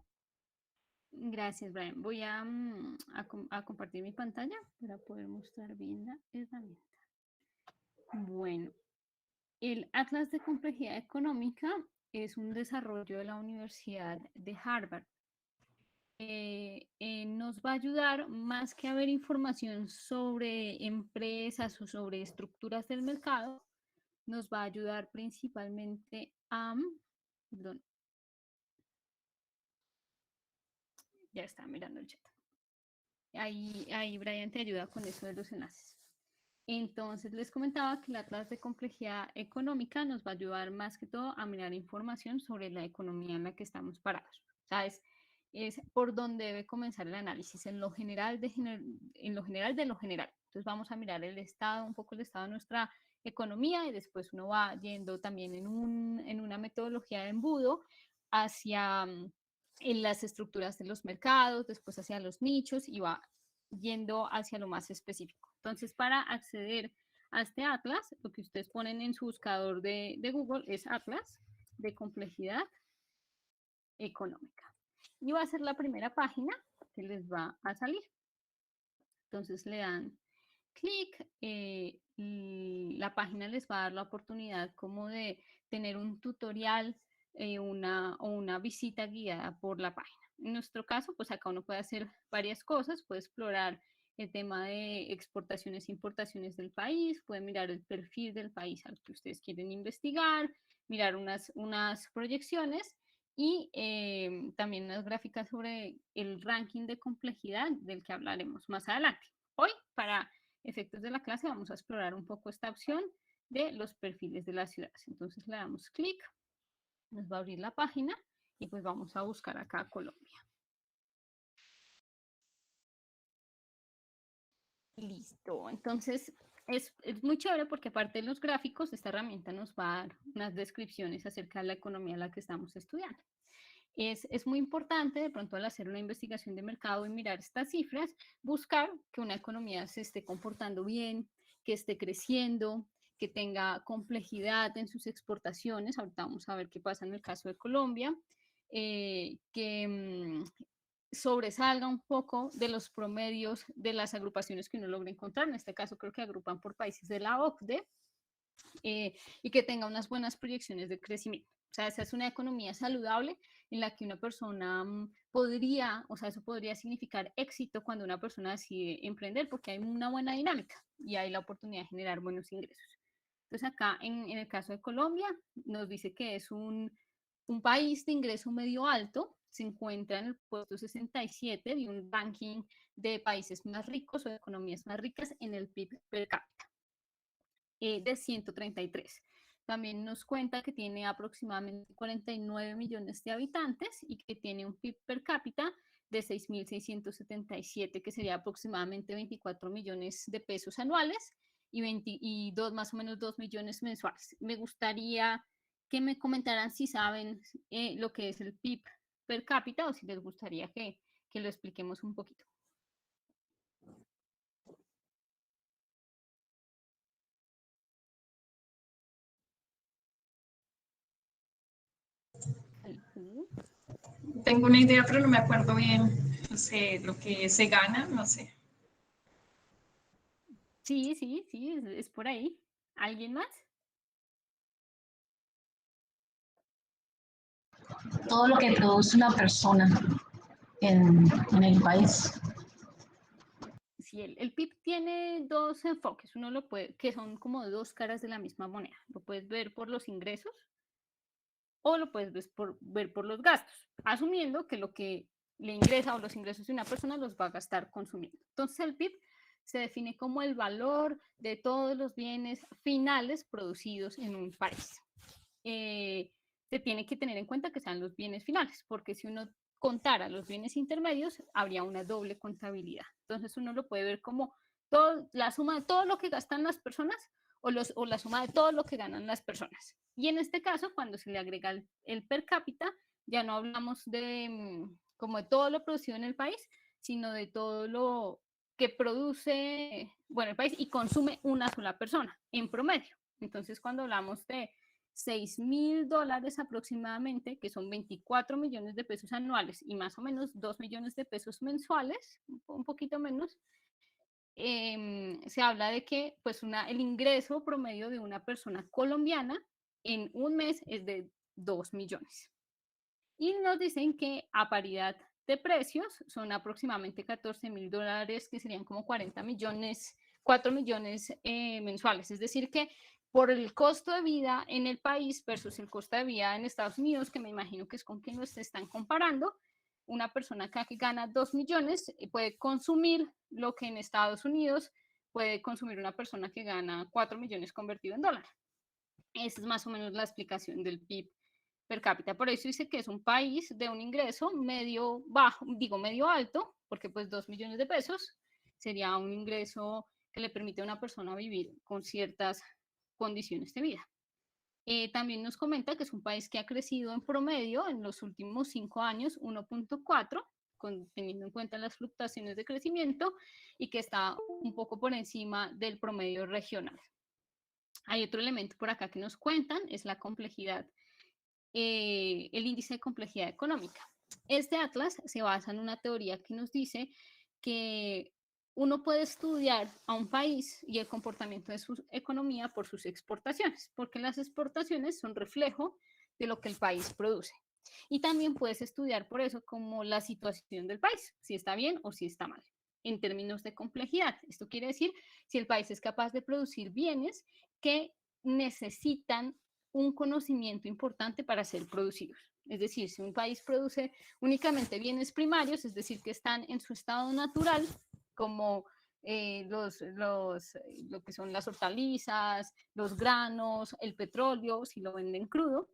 Gracias, Brian. Voy a compartir mi pantalla para poder mostrar bien la herramienta. Bueno, el Atlas de Complejidad Económica es un desarrollo de la Universidad de Harvard. Nos va a ayudar más que a ver información sobre empresas o sobre estructuras del mercado, nos va a ayudar principalmente a... Perdón. Ya está mirando el chat. Ahí Brian te ayuda con eso de los enlaces. Entonces les comentaba que el Atlas de Complejidad Económica nos va a ayudar más que todo a mirar información sobre la economía en la que estamos parados. O sea, es por donde debe comenzar el análisis, en lo general de lo general. Entonces vamos a mirar el estado, un poco el estado de nuestra economía, y después uno va yendo también en una metodología de embudo hacia en las estructuras de los mercados, después hacia los nichos, y va yendo hacia lo más específico. Entonces, para acceder a este atlas, lo que ustedes ponen en su buscador de Google es Atlas de Complejidad Económica. Y va a ser la primera página que les va a salir. Entonces le dan clic, la página les va a dar la oportunidad como de tener un tutorial o una visita guiada por la página. En nuestro caso, pues acá uno puede hacer varias cosas, puede explorar el tema de exportaciones e importaciones del país, pueden mirar el perfil del país al que ustedes quieren investigar, mirar unas proyecciones y también unas gráficas sobre el ranking de complejidad del que hablaremos más adelante. Hoy, para efectos de la clase, vamos a explorar un poco esta opción de los perfiles de las ciudades. Entonces le damos clic, nos va a abrir la página y pues vamos a buscar acá Colombia. Listo, entonces es muy chévere porque aparte de los gráficos, esta herramienta nos va a dar unas descripciones acerca de la economía a la que estamos estudiando. Es muy importante de pronto al hacer una investigación de mercado y mirar estas cifras, buscar que una economía se esté comportando bien, que esté creciendo, que tenga complejidad en sus exportaciones. Ahorita vamos a ver qué pasa en el caso de Colombia, que sobresalga un poco de los promedios de las agrupaciones que uno logra encontrar. En este caso creo que agrupan por países de la OCDE, y que tenga unas buenas proyecciones de crecimiento. O sea, esa es una economía saludable en la que una persona podría, o sea, eso podría significar éxito cuando una persona decide emprender porque hay una buena dinámica y hay la oportunidad de generar buenos ingresos. Entonces acá en el caso de Colombia nos dice que es un país de ingreso medio alto, se encuentra en el puesto 67 de un ranking de países más ricos o de economías más ricas en el PIB per cápita de 133. También nos cuenta que tiene aproximadamente 49 millones de habitantes y que tiene un PIB per cápita de 6.677, que sería aproximadamente 24 millones de pesos anuales y más o menos 2 millones mensuales. Me gustaría que me comentaran si saben lo que es el PIB per cápita o si les gustaría que lo expliquemos un poquito. Tengo una idea, pero no me acuerdo bien. No sé, lo que se gana, no sé. Sí, es por ahí. ¿Alguien más? Todo lo que produce una persona en el país. Sí, el PIB tiene dos enfoques. Uno lo puede, que son como dos caras de la misma moneda. Lo puedes ver por los ingresos o lo puedes ver por los gastos, asumiendo que lo que le ingresa o los ingresos de una persona los va a gastar consumiendo. Entonces el PIB se define como el valor de todos los bienes finales producidos en un país. Se tiene que tener en cuenta que sean los bienes finales, porque si uno contara los bienes intermedios, habría una doble contabilidad. Entonces uno lo puede ver como la suma de todo lo que gastan las personas o la suma de todo lo que ganan las personas. Y en este caso, cuando se le agrega el per cápita, ya no hablamos de como de todo lo producido en el país, sino de todo lo que produce, bueno, el país y consume una sola persona en promedio. Entonces, cuando hablamos de $6.000 aproximadamente, que son 24 millones de pesos anuales y más o menos 2 millones de pesos mensuales, un poquito menos, se habla de que pues el ingreso promedio de una persona colombiana en un mes es de 2 millones. Y nos dicen que a paridad de precios son aproximadamente $14.000, que serían como 40 millones, 4 millones mensuales. Es decir, que por el costo de vida en el país versus el costo de vida en Estados Unidos, que me imagino que es con quien nos están comparando, una persona acá que gana 2 millones puede consumir lo que en Estados Unidos puede consumir una persona que gana 4 millones convertido en dólar. Esa es más o menos la explicación del PIB per cápita. Por eso dice que es un país de un ingreso medio bajo, digo medio alto, porque pues 2 millones de pesos sería un ingreso que le permite a una persona vivir con ciertas condiciones de vida. También nos comenta que es un país que ha crecido en promedio en los últimos 5 años 1.4, teniendo en cuenta las fluctuaciones de crecimiento, y que está un poco por encima del promedio regional. Hay otro elemento por acá que nos cuentan, es la complejidad, el índice de complejidad económica. Este atlas se basa en una teoría que nos dice que uno puede estudiar a un país y el comportamiento de su economía por sus exportaciones, porque las exportaciones son reflejo de lo que el país produce. Y también puedes estudiar por eso como la situación del país, si está bien o si está mal. en términos de complejidad. Esto quiere decir si el país es capaz de producir bienes que necesitan un conocimiento importante para ser producidos. Es decir, si un país produce únicamente bienes primarios, es decir, que están en su estado natural, como lo que son las hortalizas, los granos, el petróleo, si lo venden crudo,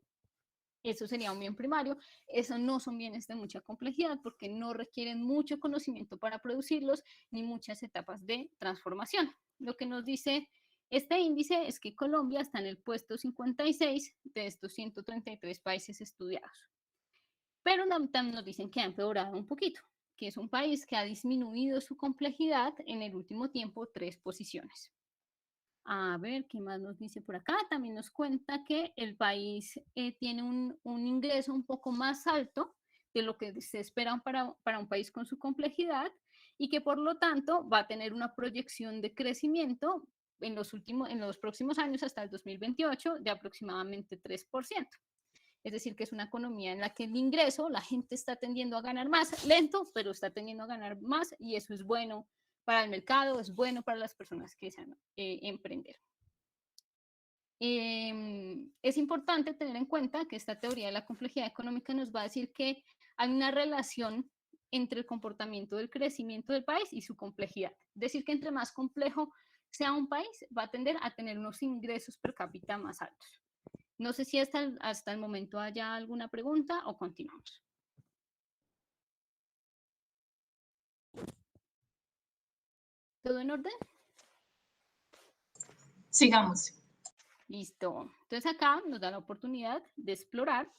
eso sería un bien primario. Esos no son bienes de mucha complejidad porque no requieren mucho conocimiento para producirlos ni muchas etapas de transformación. Lo que nos dice este índice es que Colombia está en el puesto 56 de estos 133 países estudiados. Pero también nos dicen que ha empeorado un poquito, que es un país que ha disminuido su complejidad en el último tiempo 3 posiciones. A ver, ¿qué más nos dice por acá? También nos cuenta que el país tiene un ingreso un poco más alto de lo que se espera para un país con su complejidad y que por lo tanto va a tener una proyección de crecimiento en los próximos años hasta el 2028 de aproximadamente 3%. Es decir, que es una economía en la que el ingreso, la gente está tendiendo a ganar más, lento, pero está tendiendo a ganar más y eso es bueno para el mercado, es bueno para las personas que desean emprender. Es importante tener en cuenta que esta teoría de la complejidad económica nos va a decir que hay una relación entre el comportamiento del crecimiento del país y su complejidad. Es decir, que entre más complejo sea un país, va a tender a tener unos ingresos per cápita más altos. No sé si hasta el momento haya alguna pregunta o continuamos. ¿Todo en orden? Sigamos. Listo. Entonces acá nos da la oportunidad de explorar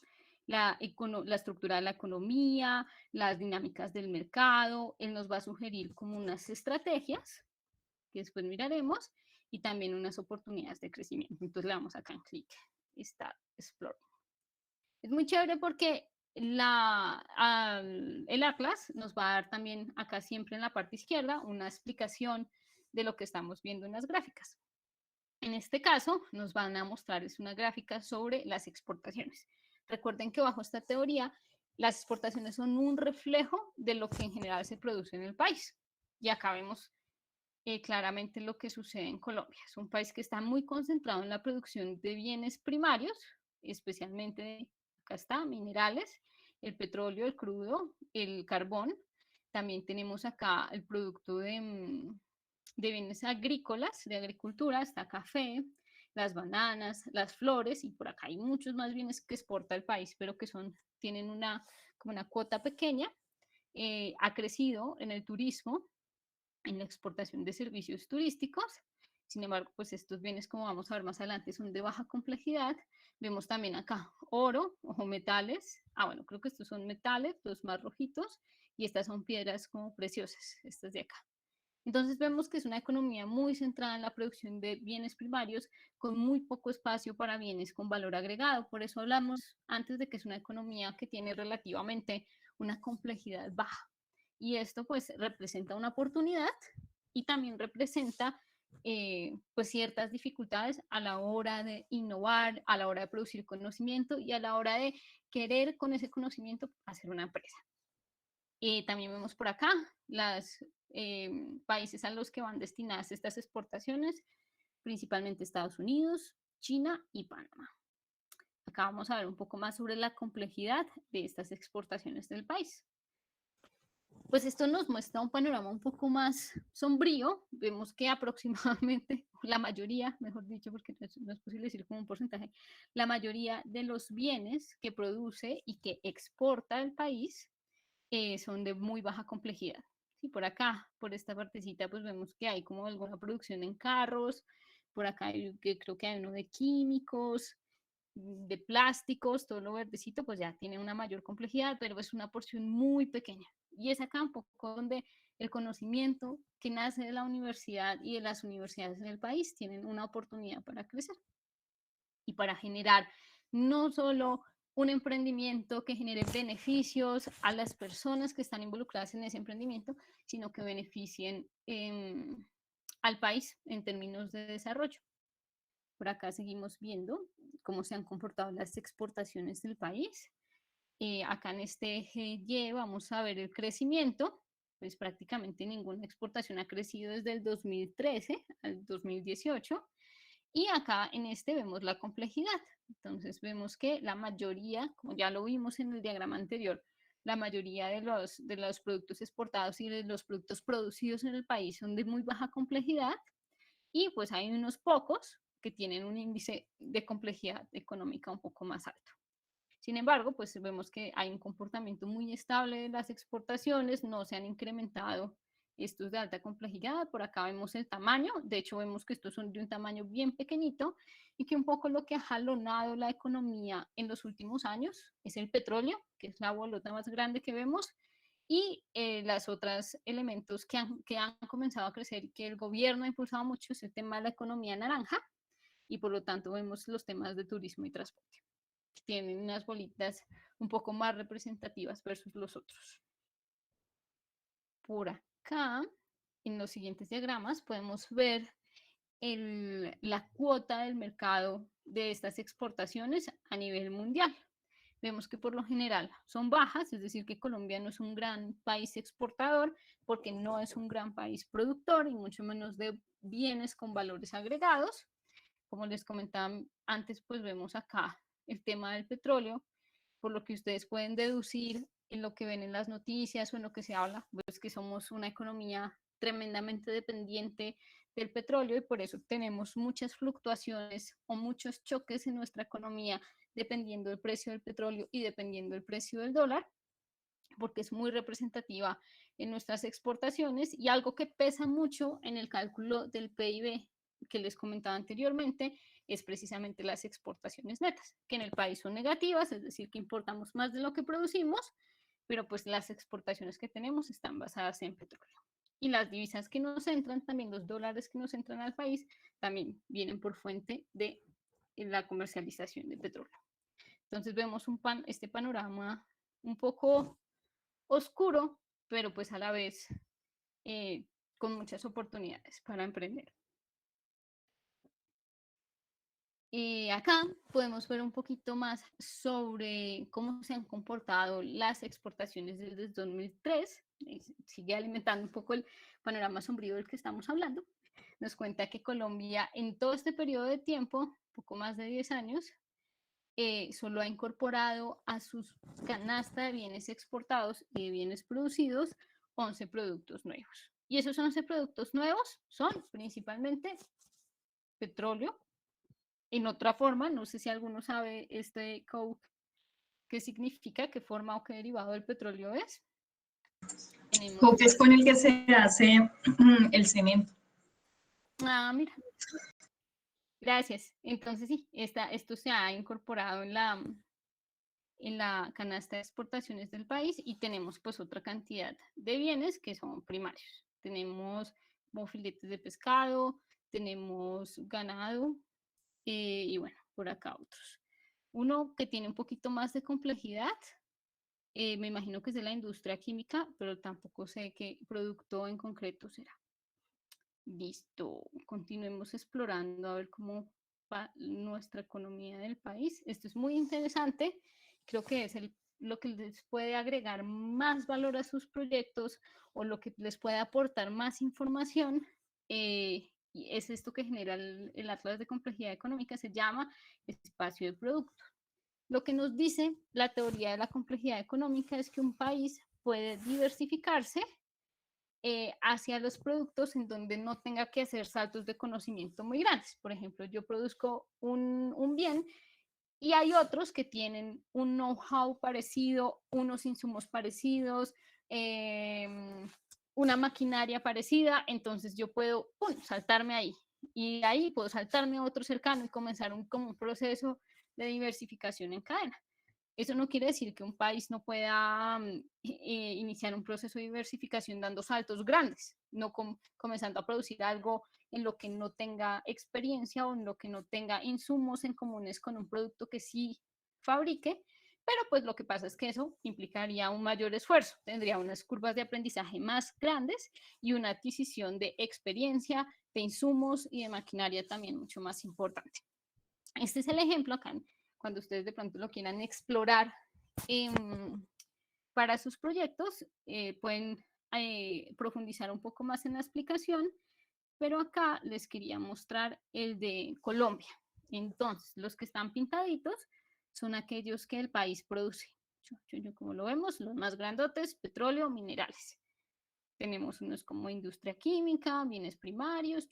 la estructura de la economía, las dinámicas del mercado. Él nos va a sugerir como unas estrategias que después miraremos y también unas oportunidades de crecimiento. Entonces le damos acá en clic. Está Explore. Es muy chévere porque el Atlas nos va a dar también acá siempre en la parte izquierda una explicación de lo que estamos viendo en las gráficas. En este caso, nos van a mostrar una gráfica sobre las exportaciones. Recuerden que bajo esta teoría, las exportaciones son un reflejo de lo que en general se produce en el país. Y acá vemos claramente lo que sucede en Colombia. Es un país que está muy concentrado en la producción de bienes primarios, especialmente, acá está, minerales, el petróleo, el crudo, el carbón. También tenemos acá el producto de bienes agrícolas, de agricultura, está café, las bananas, las flores, y por acá hay muchos más bienes que exporta el país, pero que tienen como una cuota pequeña. Ha crecido en el turismo, en la exportación de servicios turísticos. Sin embargo, pues estos bienes, como vamos a ver más adelante, son de baja complejidad. Vemos también acá oro o metales. Bueno, creo que estos son metales, los más rojitos, y estas son piedras como preciosas, estas de acá. Entonces vemos que es una economía muy centrada en la producción de bienes primarios con muy poco espacio para bienes con valor agregado. Por eso hablamos antes de que es una economía que tiene relativamente una complejidad baja. Y esto pues representa una oportunidad y también representa pues ciertas dificultades a la hora de innovar, a la hora de producir conocimiento y a la hora de querer con ese conocimiento hacer una empresa. También vemos por acá los países a los que van destinadas estas exportaciones, principalmente Estados Unidos, China y Panamá. Acá vamos a ver un poco más sobre la complejidad de estas exportaciones del país. Pues esto nos muestra un panorama un poco más sombrío. Vemos que aproximadamente la mayoría, mejor dicho, porque no es posible decir como un porcentaje, la mayoría de los bienes que produce y que exporta el país son de muy baja complejidad. Y por acá, por esta partecita, pues vemos que hay como alguna producción en carros, por acá creo que hay uno de químicos, de plásticos, todo lo verdecito, pues ya tiene una mayor complejidad, pero es una porción muy pequeña. Y es acá un poco donde el conocimiento que nace de la universidad y de las universidades en el país tienen una oportunidad para crecer y para generar no solo un emprendimiento que genere beneficios a las personas que están involucradas en ese emprendimiento, sino que beneficien al país en términos de desarrollo. Por acá seguimos viendo cómo se han comportado las exportaciones del país. Acá en este eje Y vamos a ver el crecimiento pues prácticamente ninguna exportación ha crecido desde el 2013 al 2018. Y acá en este vemos la complejidad. Entonces vemos que la mayoría, como ya lo vimos en el diagrama anterior, la mayoría de los productos exportados y de los productos producidos en el país son de muy baja complejidad, y pues hay unos pocos que tienen un índice de complejidad económica un poco más alto. Sin embargo, pues vemos que hay un comportamiento muy estable de las exportaciones, no se han incrementado estos de alta complejidad. Por acá vemos el tamaño, de hecho vemos que estos son de un tamaño bien pequeñito, y que un poco lo que ha jalonado la economía en los últimos años es el petróleo, que es la bolota más grande que vemos, y las otras elementos que han comenzado a crecer y que el gobierno ha impulsado mucho es el tema de la economía naranja, y por lo tanto vemos los temas de turismo y transporte, que tienen unas bolitas un poco más representativas versus los otros. Por acá, en los siguientes diagramas, podemos ver la cuota del mercado de estas exportaciones a nivel mundial. Vemos que por lo general son bajas, es decir, que Colombia no es un gran país exportador porque no es un gran país productor y mucho menos de bienes con valores agregados. Como les comentaba antes, pues vemos acá el tema del petróleo, por lo que ustedes pueden deducir en lo que ven en las noticias o en lo que se habla, pues que somos una economía tremendamente dependiente del petróleo, y por eso tenemos muchas fluctuaciones o muchos choques en nuestra economía dependiendo del precio del petróleo y dependiendo del precio del dólar, porque es muy representativa en nuestras exportaciones, y algo que pesa mucho en el cálculo del PIB que les comentaba anteriormente es precisamente las exportaciones netas, que en el país son negativas, es decir, que importamos más de lo que producimos, pero pues las exportaciones que tenemos están basadas en petróleo. Y las divisas que nos entran, también los dólares que nos entran al país, también vienen por fuente de la comercialización de petróleo. Entonces vemos este panorama un poco oscuro, pero pues a la vez con muchas oportunidades para emprender. Y acá podemos ver un poquito más sobre cómo se han comportado las exportaciones desde 2003. Sigue alimentando un poco el panorama sombrío del que estamos hablando. Nos cuenta que Colombia en todo este periodo de tiempo, poco más de 10 años, solo ha incorporado a su canasta de bienes exportados y de bienes producidos 11 productos nuevos. Y esos 11 productos nuevos son principalmente petróleo. En otra forma, no sé si alguno sabe este coke qué significa, qué forma o qué derivado del petróleo es. Coke es con el que se hace el cemento. Ah, mira. Gracias. Entonces sí, esto se ha incorporado en la canasta de exportaciones del país, y tenemos pues otra cantidad de bienes que son primarios. Tenemos como filetes de pescado, tenemos ganado, y bueno, por acá otros. Uno que tiene un poquito más de complejidad, me imagino que es de la industria química, pero tampoco sé qué producto en concreto será. Listo, continuemos explorando a ver cómo va nuestra economía del país. Esto es muy interesante, creo que es lo que les puede agregar más valor a sus proyectos o lo que les puede aportar más información. Y es esto que genera el Atlas de Complejidad Económica, se llama espacio de producto. Lo que nos dice la teoría de la complejidad económica es que un país puede diversificarse hacia los productos en donde no tenga que hacer saltos de conocimiento muy grandes. Por ejemplo, yo produzco un bien y hay otros que tienen un know-how parecido, unos insumos parecidos, una maquinaria parecida, entonces yo puedo saltarme ahí, y ahí puedo saltarme a otro cercano y comenzar como un proceso de diversificación en cadena. Eso no quiere decir que un país no pueda iniciar un proceso de diversificación dando saltos grandes, no comenzando a producir algo en lo que no tenga experiencia o en lo que no tenga insumos en comunes con un producto que sí fabrique, pero pues lo que pasa es que eso implicaría un mayor esfuerzo, tendría unas curvas de aprendizaje más grandes y una adquisición de experiencia, de insumos y de maquinaria también mucho más importante. Este es el ejemplo acá, cuando ustedes de pronto lo quieran explorar para sus proyectos, pueden profundizar un poco más en la explicación, pero acá les quería mostrar el de Colombia. Entonces, los que están pintaditos son aquellos que el país produce. Como lo vemos, los más grandotes, petróleo, minerales. Tenemos unos como industria química, bienes primarios,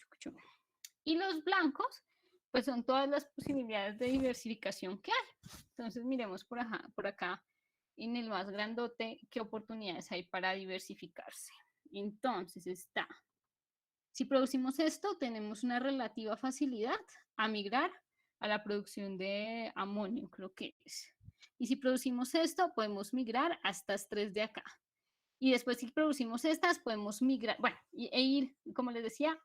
y los blancos, pues son todas las posibilidades de diversificación que hay. Entonces, miremos por acá en el más grandote qué oportunidades hay para diversificarse. Entonces está, si producimos esto, tenemos una relativa facilidad a migrar a la producción de amonio, creo que es. Y si producimos esto, podemos migrar a estas tres de acá. Y después si producimos estas, podemos migrar, bueno, e ir, como les decía,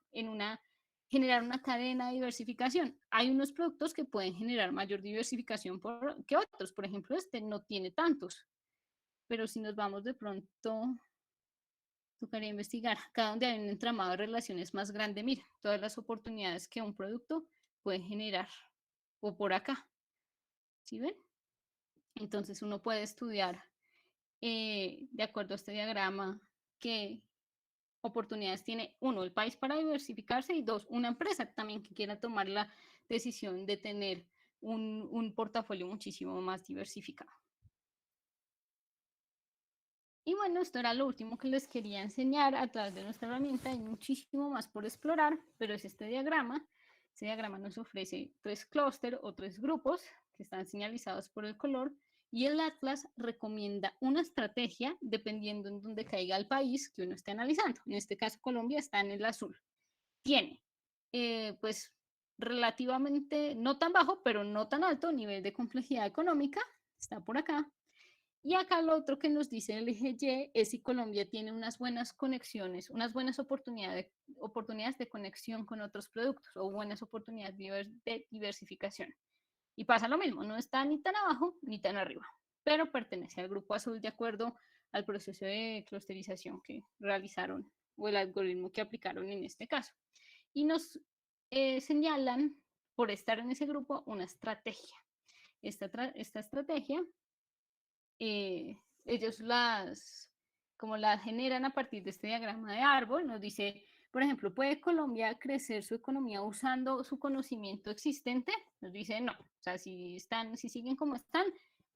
generar una cadena de diversificación. Hay unos productos que pueden generar mayor diversificación que otros. Por ejemplo, este no tiene tantos. Pero si nos vamos de pronto, tocaría investigar. Acá donde hay un entramado de relaciones más grande, miren, todas las oportunidades que un producto puede generar. O por acá. ¿Sí ven? Entonces uno puede estudiar, de acuerdo a este diagrama, qué oportunidades tiene, uno, el país para diversificarse, y dos, una empresa también que quiera tomar la decisión de tener un portafolio muchísimo más diversificado. Y bueno, esto era lo último que les quería enseñar a través de nuestra herramienta. Hay muchísimo más por explorar, pero es este diagrama. Este diagrama nos ofrece 3 clústeres o 3 grupos que están señalizados por el color, y el Atlas recomienda una estrategia dependiendo en dónde caiga el país que uno esté analizando. En este caso, Colombia está en el azul. Tiene, pues, relativamente no tan bajo, pero no tan alto nivel de complejidad económica. Está por acá. Y acá lo otro que nos dice el eje Y es si Colombia tiene unas buenas conexiones, unas buenas oportunidades de conexión con otros productos o buenas oportunidades de diversificación. Y pasa lo mismo, no está ni tan abajo ni tan arriba, pero pertenece al grupo azul de acuerdo al proceso de clusterización que realizaron o el algoritmo que aplicaron en este caso. Y nos señalan, por estar en ese grupo, una estrategia. Esta estrategia ellos como la generan a partir de este diagrama de árbol. Nos dice, por ejemplo, ¿puede Colombia crecer su economía usando su conocimiento existente? Nos dice no. O sea, si siguen como están,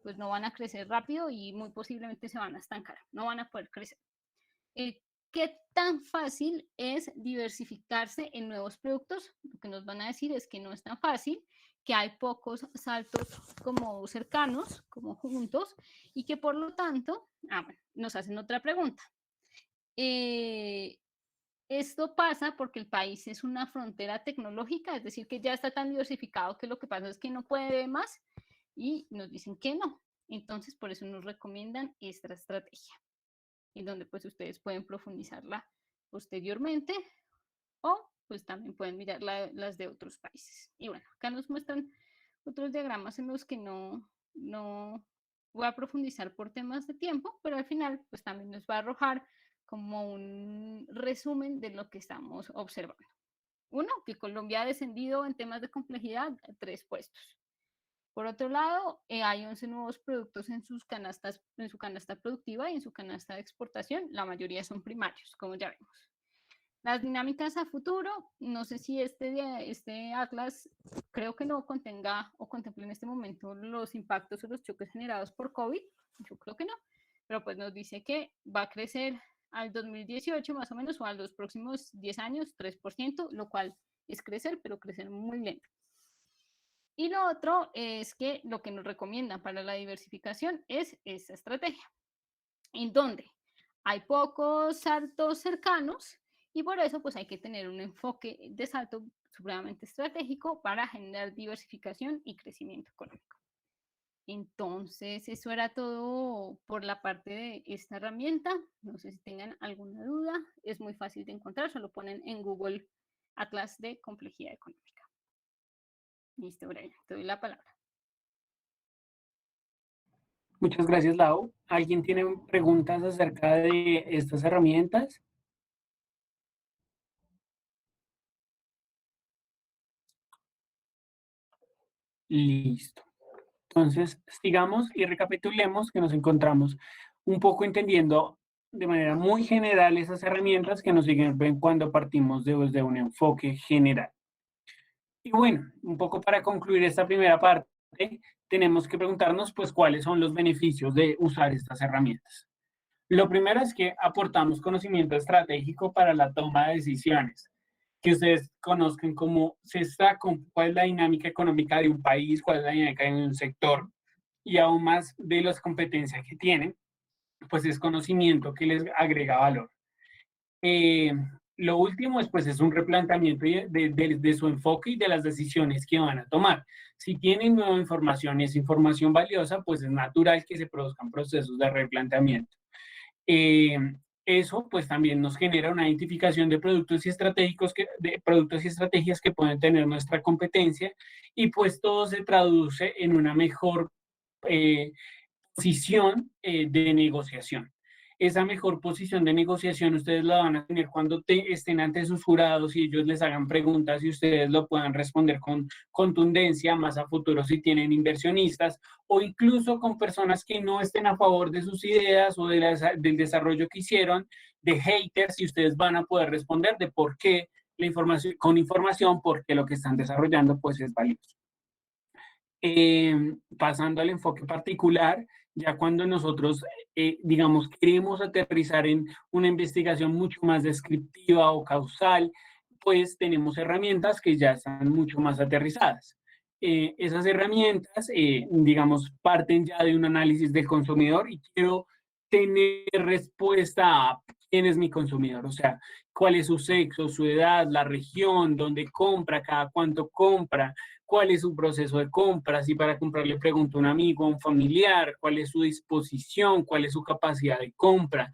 pues no van a crecer rápido y muy posiblemente se van a estancar, no van a poder crecer. ¿Qué tan fácil es diversificarse en nuevos productos? Lo que nos van a decir es que no es tan fácil, que hay pocos saltos como cercanos, como juntos, y que por lo tanto, bueno, nos hacen otra pregunta. Esto pasa porque el país es una frontera tecnológica, es decir, que ya está tan diversificado que lo que pasa es que no puede más, y nos dicen que no. Entonces, por eso nos recomiendan esta estrategia, en donde pues ustedes pueden profundizarla posteriormente, o pues también pueden mirar las de otros países. Y bueno, acá nos muestran otros diagramas en los que no voy a profundizar por temas de tiempo, pero al final pues también nos va a arrojar como un resumen de lo que estamos observando. Uno, que Colombia ha descendido en temas de complejidad 3 puestos. Por otro lado, hay 11 nuevos productos en su canasta productiva y en su canasta de exportación. La mayoría son primarios, como ya vemos. Las dinámicas a futuro, no sé si este Atlas, creo que no contenga o contemple en este momento los impactos o los choques generados por COVID. Yo creo que no, pero pues nos dice que va a crecer al 2018 más o menos, o a los próximos 10 años, 3%, lo cual es crecer, pero crecer muy lento. Y lo otro es que lo que nos recomiendan para la diversificación es esta estrategia, en donde hay pocos saltos cercanos, y por eso pues hay que tener un enfoque de salto supremamente estratégico para generar diversificación y crecimiento económico. Entonces, eso era todo por la parte de esta herramienta. No sé si tengan alguna duda. Es muy fácil de encontrar, solo ponen en Google Atlas de complejidad económica. Listo, Brian, te doy la palabra. Muchas gracias, Lau. ¿Alguien tiene preguntas acerca de estas herramientas? Listo. Entonces, sigamos y recapitulemos que nos encontramos un poco entendiendo de manera muy general esas herramientas que nos sirven cuando partimos de un enfoque general. Y bueno, un poco para concluir esta primera parte, tenemos que preguntarnos pues cuáles son los beneficios de usar estas herramientas. Lo primero es que aportamos conocimiento estratégico para la toma de decisiones, que ustedes conozcan cómo se está, cuál es la dinámica económica de un país, cuál es la dinámica de un sector, y aún más de las competencias que tienen, pues es conocimiento que les agrega valor. Lo último es, pues, es un replanteamiento de su enfoque y de las decisiones que van a tomar. Si tienen nueva información y es información valiosa, pues es natural que se produzcan procesos de replanteamiento. Eso pues también nos genera una identificación de productos y estrategias que pueden tener nuestra competencia, y pues todo se traduce en una mejor posición de negociación. Esa mejor posición de negociación ustedes la van a tener cuando estén ante sus jurados y ellos les hagan preguntas y ustedes lo puedan responder con contundencia, más a futuro si tienen inversionistas o incluso con personas que no estén a favor de sus ideas o del desarrollo que hicieron, de haters, y ustedes van a poder responder de por qué la información, con información, porque lo que están desarrollando pues es valioso. Pasando al enfoque particular, ya cuando nosotros, digamos, queremos aterrizar en una investigación mucho más descriptiva o causal, pues tenemos herramientas que ya están mucho más aterrizadas. Esas herramientas, digamos, parten ya de un análisis del consumidor y quiero tener respuesta a quién es mi consumidor, o sea, cuál es su sexo, su edad, la región, dónde compra, cada cuánto compra, cuál es su proceso de compra, si para comprar le pregunto a un amigo, a un familiar, cuál es su disposición, cuál es su capacidad de compra,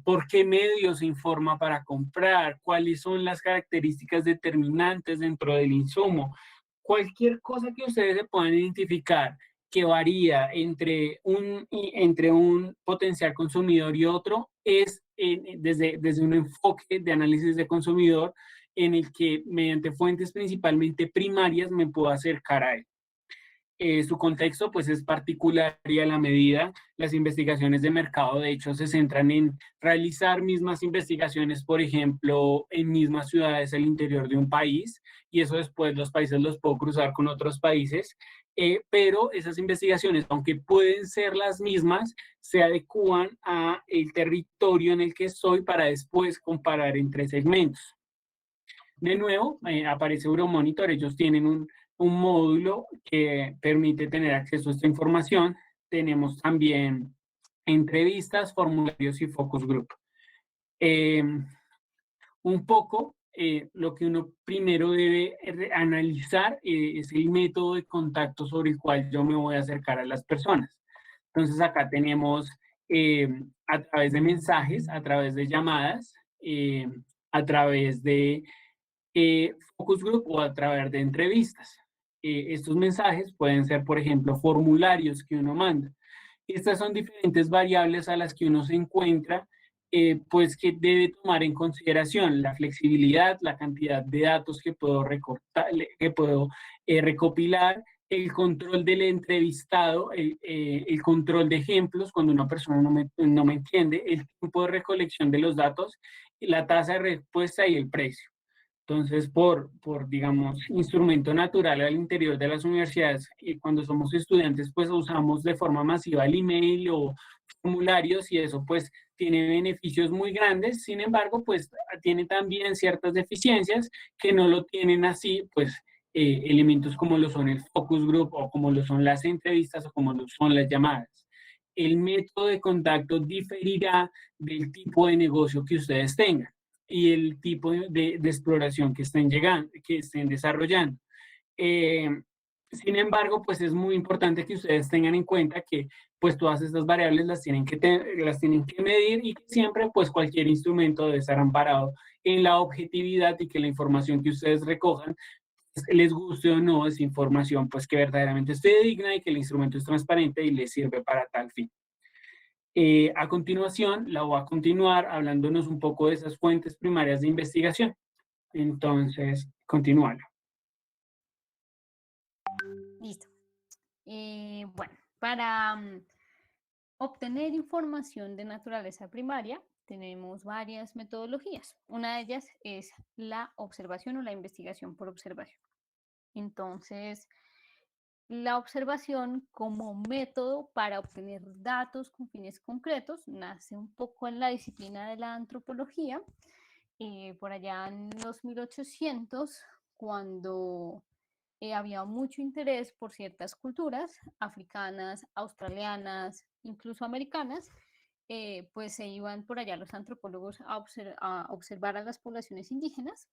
por qué medios se informa para comprar, cuáles son las características determinantes dentro del insumo. Cualquier cosa que ustedes se puedan identificar que varía entre un potencial consumidor y otro es desde un enfoque de análisis de consumidor en el que mediante fuentes principalmente primarias me puedo acercar a él. Su contexto pues es particular y a la medida. Las investigaciones de mercado de hecho se centran en realizar mismas investigaciones, por ejemplo, en mismas ciudades al interior de un país, y eso después los países los puedo cruzar con otros países, pero esas investigaciones, aunque pueden ser las mismas, se adecúan a el territorio en el que estoy para después comparar entre segmentos. De nuevo, aparece Euromonitor. Ellos tienen un módulo que permite tener acceso a esta información. Tenemos también entrevistas, formularios y focus group. Un poco lo que uno primero debe analizar es el método de contacto sobre el cual yo me voy a acercar a las personas. Entonces acá tenemos a través de mensajes, a través de llamadas, a través de focus group o a través de entrevistas. Estos mensajes pueden ser, por ejemplo, formularios que uno manda. Estas son diferentes variables a las que uno se encuentra, pues que debe tomar en consideración la flexibilidad, la cantidad de datos que puedo recortar, que puedo recopilar, el control del entrevistado, el control de ejemplos cuando una persona no me entiende, el tiempo de recolección de los datos, la tasa de respuesta y el precio. Entonces, digamos, instrumento natural al interior de las universidades, y cuando somos estudiantes, pues usamos de forma masiva el email o formularios, y eso pues tiene beneficios muy grandes. Sin embargo, pues tiene también ciertas deficiencias que no lo tienen así, pues elementos como lo son el focus group o como lo son las entrevistas o como lo son las llamadas. El método de contacto diferirá del tipo de negocio que ustedes tengan y el tipo de exploración que estén desarrollando. Sin embargo, pues es muy importante que ustedes tengan en cuenta que pues todas estas variables las tienen que medir, y que siempre pues cualquier instrumento debe estar amparado en la objetividad y que la información que ustedes recojan, pues, les guste o no, es información pues que verdaderamente esté digna y que el instrumento es transparente y les sirve para tal fin. A continuación, la voy a continuar hablándonos un poco de esas fuentes primarias de investigación. Entonces, continuarlo. Listo. Bueno, para obtener información de naturaleza primaria, tenemos varias metodologías. Una de ellas es la observación o la investigación por observación. Entonces, la observación como método para obtener datos con fines concretos nace un poco en la disciplina de la antropología, por allá en los 1800, cuando había mucho interés por ciertas culturas africanas, australianas, incluso americanas, pues se iban por allá los antropólogos a observar a las poblaciones indígenas.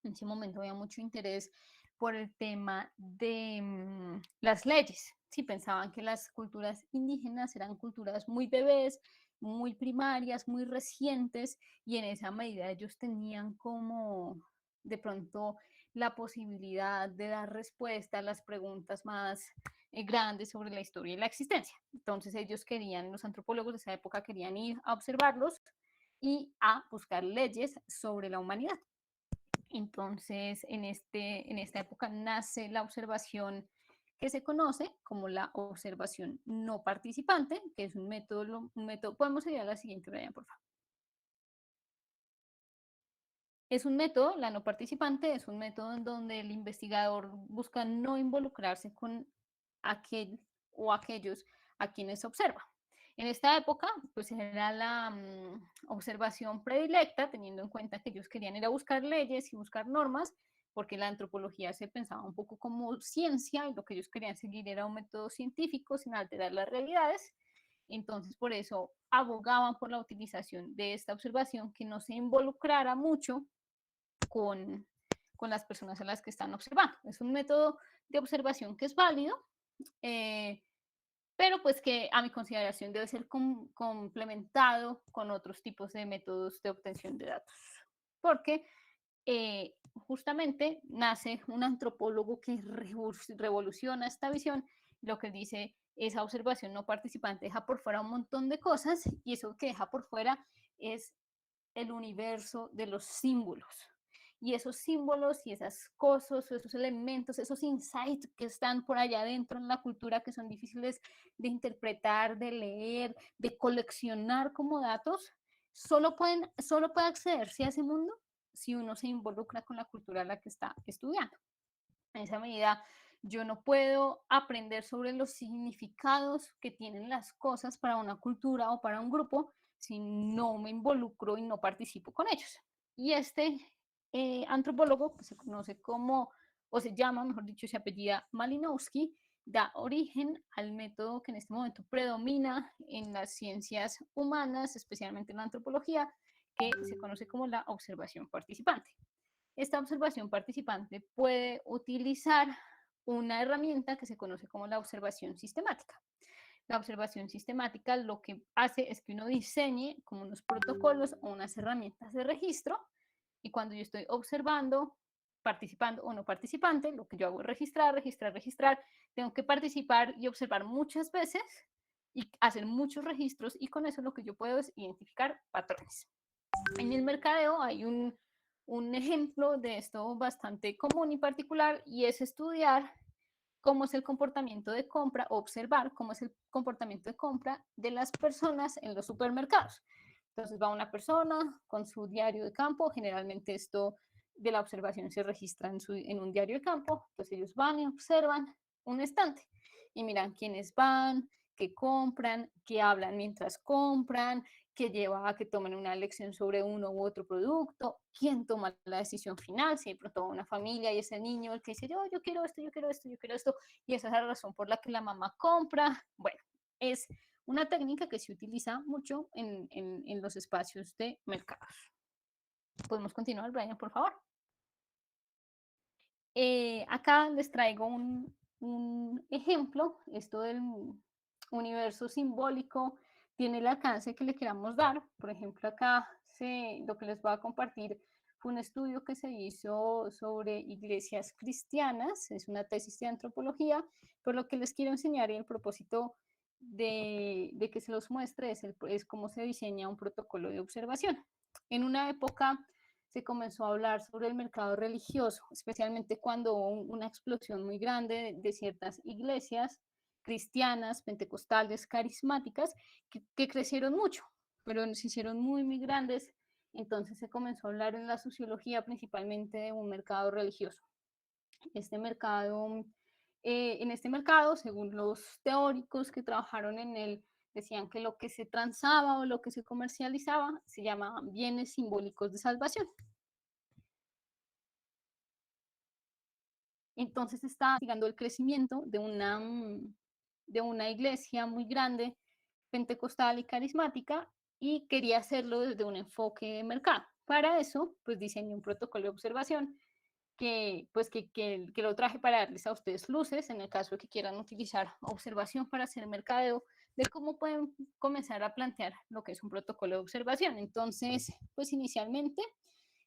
En ese momento había mucho interés por el tema de las leyes. Sí, pensaban que las culturas indígenas eran culturas muy bebés, muy primarias, muy recientes, y en esa medida ellos tenían como de pronto la posibilidad de dar respuesta a las preguntas más grandes sobre la historia y la existencia. Entonces ellos querían, los antropólogos de esa época querían ir a observarlos y a buscar leyes sobre la humanidad. Entonces, en esta época nace la observación que se conoce como la observación no participante, que es un método, podemos ir a la siguiente, Brian, por favor. Es un método, la no participante, es un método en donde el investigador busca no involucrarse con aquel o aquellos a quienes observa. En esta época, pues era la observación predilecta, teniendo en cuenta que ellos querían ir a buscar leyes y buscar normas, porque la antropología se pensaba un poco como ciencia y lo que ellos querían seguir era un método científico sin alterar las realidades. Entonces, por eso abogaban por la utilización de esta observación que no se involucrara mucho con las personas a las que están observando. Es un método de observación que es válido, pero pues que a mi consideración debe ser complementado con otros tipos de métodos de obtención de datos, porque justamente nace un antropólogo que revoluciona esta visión. Lo que dice, esa observación no participante deja por fuera un montón de cosas, y eso que deja por fuera es el universo de los símbolos. Y esos símbolos y esas cosas, esos elementos, esos insights que están por allá adentro en la cultura, que son difíciles de interpretar, de leer, de coleccionar como datos, solo puede accederse a ese mundo si uno se involucra con la cultura a la que está estudiando. En esa medida, yo no puedo aprender sobre los significados que tienen las cosas para una cultura o para un grupo si no me involucro y no participo con ellos. Y este antropólogo, que se conoce como, o se llama, mejor dicho, se apellida Malinowski, da origen al método que en este momento predomina en las ciencias humanas, especialmente en la antropología, que se conoce como la observación participante. Esta observación participante puede utilizar una herramienta que se conoce como la observación sistemática. La observación sistemática lo que hace es que uno diseñe como unos protocolos o unas herramientas de registro, y cuando yo estoy observando, participando o no participante, lo que yo hago es registrar, registrar, registrar. Tengo que participar y observar muchas veces y hacer muchos registros, y con eso lo que yo puedo es identificar patrones. En el mercadeo hay un ejemplo de esto bastante común y particular, y es estudiar cómo es el comportamiento de compra, observar cómo es el comportamiento de compra de las personas en los supermercados. Entonces va una persona con su diario de campo, generalmente esto de la observación se registra en un diario de campo, entonces ellos van y observan un estante y miran quiénes van, qué compran, qué hablan mientras compran, qué lleva a que tomen una elección sobre uno u otro producto, quién toma la decisión final, si de pronto una familia y ese niño el que dice yo quiero esto, yo quiero esto, yo quiero esto, y esa es la razón por la que la mamá compra. Bueno, es una técnica que se utiliza mucho en los espacios de mercados. Podemos continuar, Brian, por favor. Acá les traigo un ejemplo. Esto del universo simbólico tiene el alcance que le queramos dar. Por ejemplo, acá lo que les voy a compartir fue un estudio que se hizo sobre iglesias cristianas. Es una tesis de antropología, pero lo que les quiero enseñar y el propósito de que se los muestre es cómo se diseña un protocolo de observación. En una época se comenzó a hablar sobre el mercado religioso, especialmente cuando hubo una explosión muy grande de ciertas iglesias cristianas, pentecostales, carismáticas, que crecieron mucho, pero se hicieron muy, muy grandes. Entonces se comenzó a hablar en la sociología principalmente de un mercado religioso. En este mercado, según los teóricos que trabajaron en él, decían que lo que se transaba o lo que se comercializaba se llamaban bienes simbólicos de salvación. Entonces está siguiendo el crecimiento de una iglesia muy grande, pentecostal y carismática, y quería hacerlo desde un enfoque de mercado. Para eso, pues diseñé un protocolo de observación que lo traje para darles a ustedes luces, en el caso de que quieran utilizar observación para hacer mercadeo, de cómo pueden comenzar a plantear lo que es un protocolo de observación. Entonces, pues inicialmente,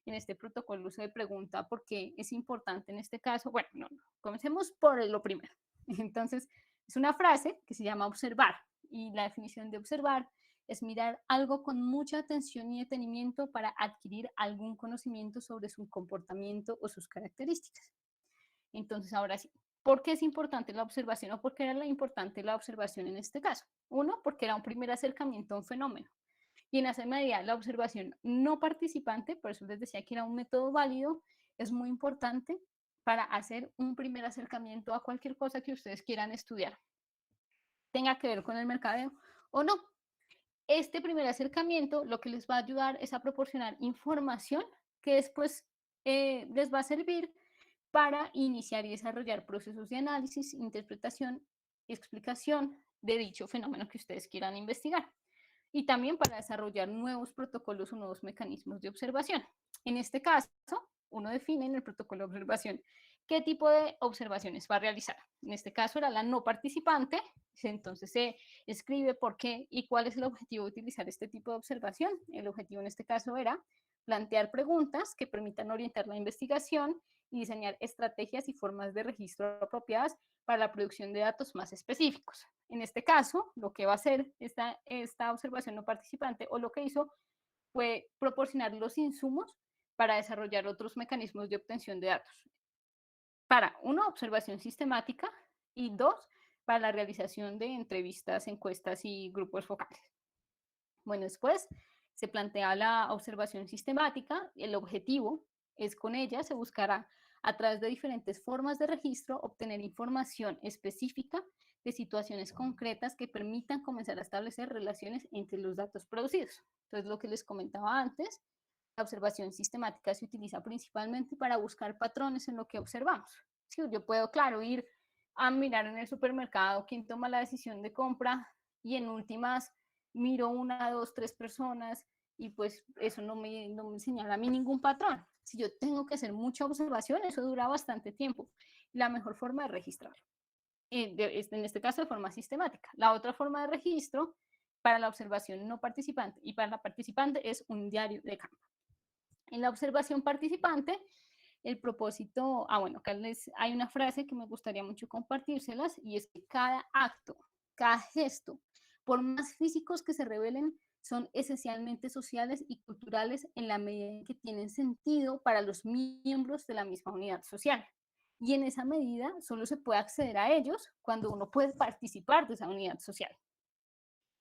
en este protocolo se pregunta por qué es importante en este caso. Bueno, no, comencemos por lo primero. Entonces, es una frase que se llama observar, y la definición de observar es mirar algo con mucha atención y detenimiento para adquirir algún conocimiento sobre su comportamiento o sus características. Entonces, ahora sí, ¿por qué es importante la observación o por qué era importante la observación en este caso? Uno, porque era un primer acercamiento a un fenómeno. Y en esa medida, la observación no participante, por eso les decía que era un método válido, es muy importante para hacer un primer acercamiento a cualquier cosa que ustedes quieran estudiar, tenga que ver con el mercadeo o no. Este primer acercamiento lo que les va a ayudar es a proporcionar información que después les va a servir para iniciar y desarrollar procesos de análisis, interpretación y explicación de dicho fenómeno que ustedes quieran investigar, y también para desarrollar nuevos protocolos o nuevos mecanismos de observación. En este caso, uno define en el protocolo de observación qué tipo de observaciones va a realizar. En este caso era la no participante, entonces se escribe por qué y cuál es el objetivo de utilizar este tipo de observación. El objetivo en este caso era plantear preguntas que permitan orientar la investigación y diseñar estrategias y formas de registro apropiadas para la producción de datos más específicos. En este caso, lo que va a hacer esta observación no participante, o lo que hizo, fue proporcionar los insumos para desarrollar otros mecanismos de obtención de datos. Para una observación sistemática y dos, para la realización de entrevistas, encuestas y grupos focales. Bueno, después se plantea la observación sistemática. El objetivo es con ella se buscará a través de diferentes formas de registro obtener información específica de situaciones concretas que permitan comenzar a establecer relaciones entre los datos producidos. Entonces, lo que les comentaba antes, la observación sistemática se utiliza principalmente para buscar patrones en lo que observamos. Sí, yo puedo, claro, ir a mirar en el supermercado quién toma la decisión de compra y en últimas miro 1, 2, 3 personas y pues eso no me señala a mí ningún patrón. Si yo tengo que hacer mucha observación, eso dura bastante tiempo. La mejor forma es registrarlo. En este caso de forma sistemática. La otra forma de registro para la observación no participante y para la participante es un diario de campo. En la observación participante, el propósito, bueno, acá hay una frase que me gustaría mucho compartírselas, y es que cada acto, cada gesto, por más físicos que se revelen, son esencialmente sociales y culturales en la medida en que tienen sentido para los miembros de la misma unidad social. Y en esa medida solo se puede acceder a ellos cuando uno puede participar de esa unidad social.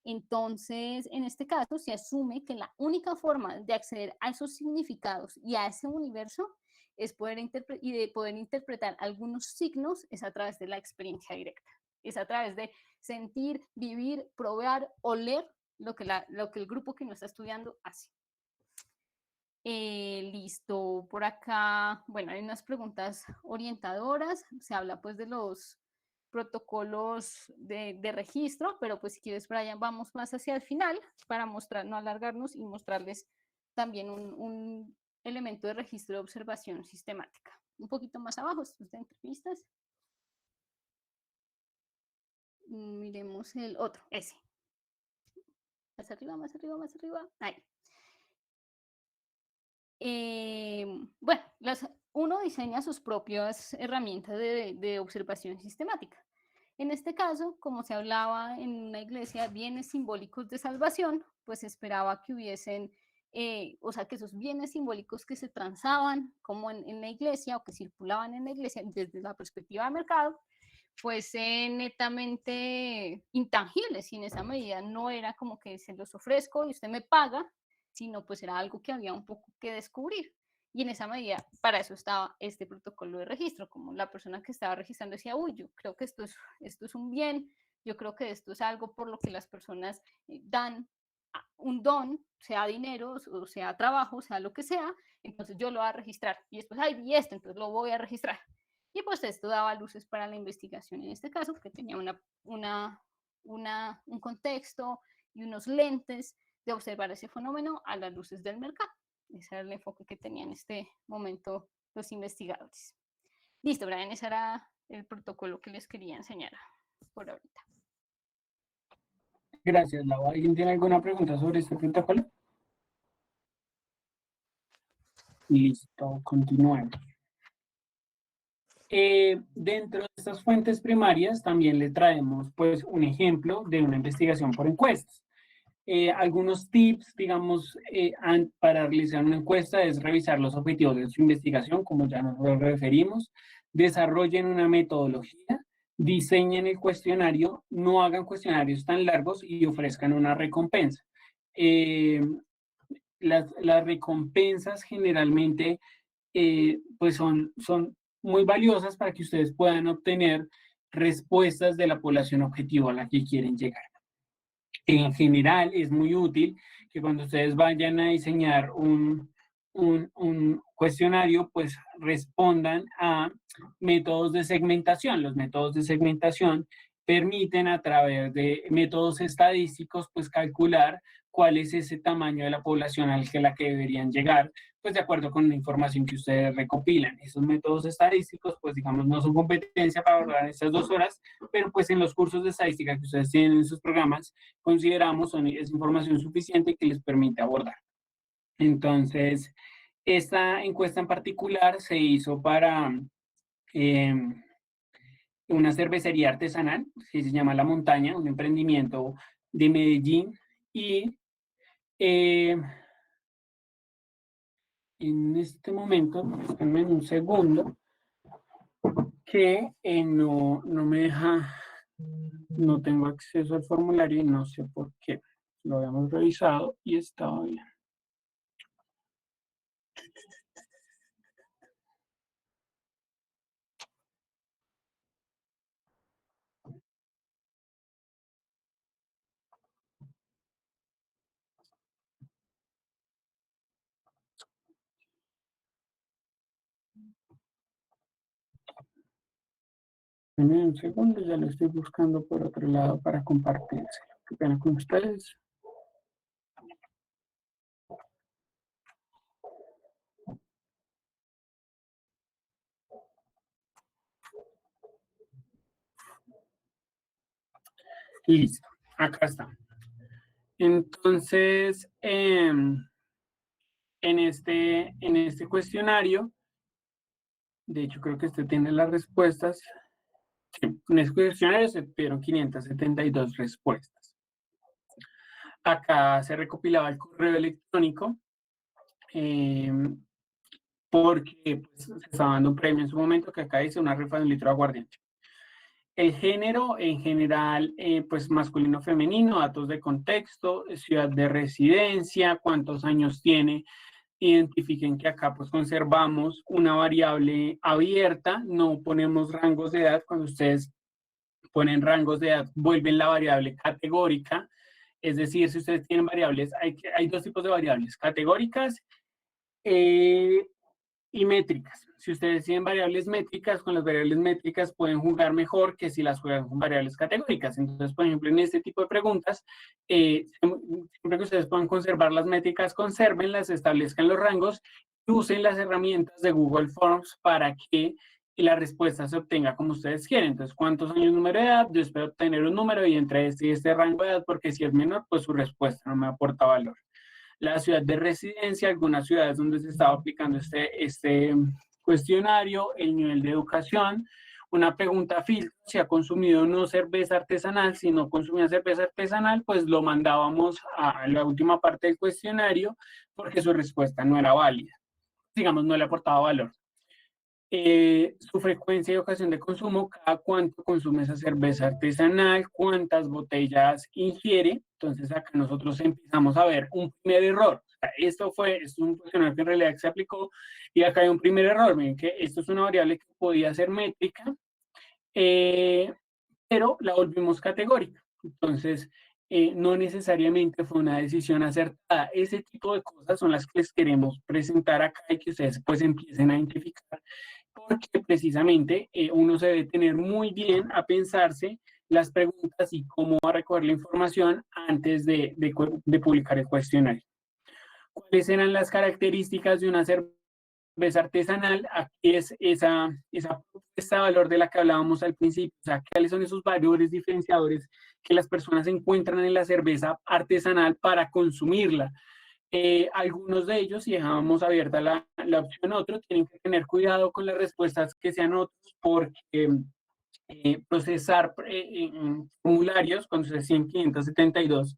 Entonces, en este caso, se asume que la única forma de acceder a esos significados y a ese universo es poder interpretar algunos signos es a través de la experiencia directa. Es a través de sentir, vivir, probar, oler lo que el grupo que nos está estudiando hace. Listo, por acá, bueno, hay unas preguntas orientadoras. Se habla pues de los protocolos de registro, pero pues si quieres, Brian, vamos más hacia el final para mostrar, no alargarnos, y mostrarles también un elemento de registro de observación sistemática. Un poquito más abajo, estos de entrevistas. Miremos el otro, ese. Más arriba, más arriba, más arriba. Ahí. Bueno, uno diseña sus propias herramientas de observación sistemática. En este caso, como se hablaba en una iglesia, bienes simbólicos de salvación, pues esperaba que hubiesen, o sea, que esos bienes simbólicos que se transaban como en la iglesia o que circulaban en la iglesia desde la perspectiva de mercado, fuese netamente intangibles, y en esa medida no era como que se los ofrezco y usted me paga, sino pues era algo que había un poco que descubrir. Y en esa medida, para eso estaba este protocolo de registro, como la persona que estaba registrando decía, uy, yo creo que esto es un bien, yo creo que esto es algo por lo que las personas dan un don, sea dinero, o sea trabajo, sea lo que sea, entonces yo lo voy a registrar. Y después, ay, vi esto, entonces lo voy a registrar. Y pues esto daba luces para la investigación en este caso, que tenía un contexto y unos lentes de observar ese fenómeno a las luces del mercado. Ese era el enfoque que tenían en este momento los investigadores. Listo, Brian, ese era el protocolo que les quería enseñar por ahorita. Gracias, Lau. ¿Alguien tiene alguna pregunta sobre este protocolo? Listo, continuemos. Dentro de estas fuentes primarias también le traemos pues un ejemplo de una investigación por encuestas. Algunos tips, digamos, para realizar una encuesta es revisar los objetivos de su investigación, como ya nos referimos, desarrollen una metodología, diseñen el cuestionario, no hagan cuestionarios tan largos y ofrezcan una recompensa. Las recompensas generalmente pues son muy valiosas para que ustedes puedan obtener respuestas de la población objetivo a la que quieren llegar. En general, es muy útil que cuando ustedes vayan a diseñar un cuestionario, pues respondan a métodos de segmentación. Los métodos de segmentación permiten a través de métodos estadísticos, pues calcular cuál es ese tamaño de la población a la que deberían llegar, pues de acuerdo con la información que ustedes recopilan. Esos métodos estadísticos, pues digamos, no son competencia para abordar estas 2 horas, pero pues en los cursos de estadística que ustedes tienen en sus programas, consideramos es información suficiente que les permite abordar. Entonces, esta encuesta en particular se hizo para una cervecería artesanal, que se llama La Montaña, un emprendimiento de Medellín, y en este momento, déjenme un segundo, que no me deja, no tengo acceso al formulario y no sé por qué. Lo habíamos revisado y estaba bien. Denme un segundo, ya lo estoy buscando por otro lado para compartírselo. Qué pena con ustedes. Listo, acá está. Entonces, en este cuestionario, de hecho creo que este tiene las respuestas. Sí, en este cuestionario se tuvieron 572 respuestas. Acá se recopilaba el correo electrónico porque pues, se estaba dando un premio en su momento, que acá dice una rifa de 1 litro de aguardiente. El género en general, pues masculino, femenino, datos de contexto, ciudad de residencia, cuántos años tiene. Identifiquen que acá pues conservamos una variable abierta, no ponemos rangos de edad. Cuando ustedes ponen rangos de edad, vuelven la variable categórica. Es decir, si ustedes tienen variables, hay 2 tipos de variables, categóricas y métricas. Si ustedes tienen variables métricas, con las variables métricas pueden jugar mejor que si las juegan con variables categóricas. Entonces, por ejemplo, en este tipo de preguntas, siempre que ustedes puedan conservar las métricas, consérvenlas, establezcan los rangos y usen las herramientas de Google Forms para que la respuesta se obtenga como ustedes quieren. Entonces, ¿cuántos años, número de edad? Yo espero obtener un número y entre este y este rango de edad, porque si es menor, pues su respuesta no me aporta valor. La ciudad de residencia, algunas ciudades donde se estaba aplicando este cuestionario, el nivel de educación, una pregunta filtro, si ha consumido no cerveza artesanal. Si no consumía cerveza artesanal, pues lo mandábamos a la última parte del cuestionario porque su respuesta no era válida, digamos, no le aportaba valor. su frecuencia y ocasión de consumo, cada cuánto consume esa cerveza artesanal, cuántas botellas ingiere. Entonces acá nosotros empezamos a ver un primer error. O sea, esto es un cuestionario que en realidad se aplicó y acá hay un primer error. Miren que esto es una variable que podía ser métrica, pero la volvimos categórica. Entonces, no necesariamente fue una decisión acertada. Ese tipo de cosas son las que les queremos presentar acá y que ustedes pues empiecen a identificar, porque precisamente uno se debe tener muy bien a pensarse las preguntas y cómo va a recoger la información antes de publicar el cuestionario. ¿Cuáles eran las características de una cerveza artesanal? Aquí es esa propuesta de valor de la que hablábamos al principio. O sea, ¿cuáles son esos valores diferenciadores que las personas encuentran en la cerveza artesanal para consumirla? Algunos de ellos, si dejábamos abierta la opción otro, tienen que tener cuidado con las respuestas que sean otros, porque procesar formularios con 572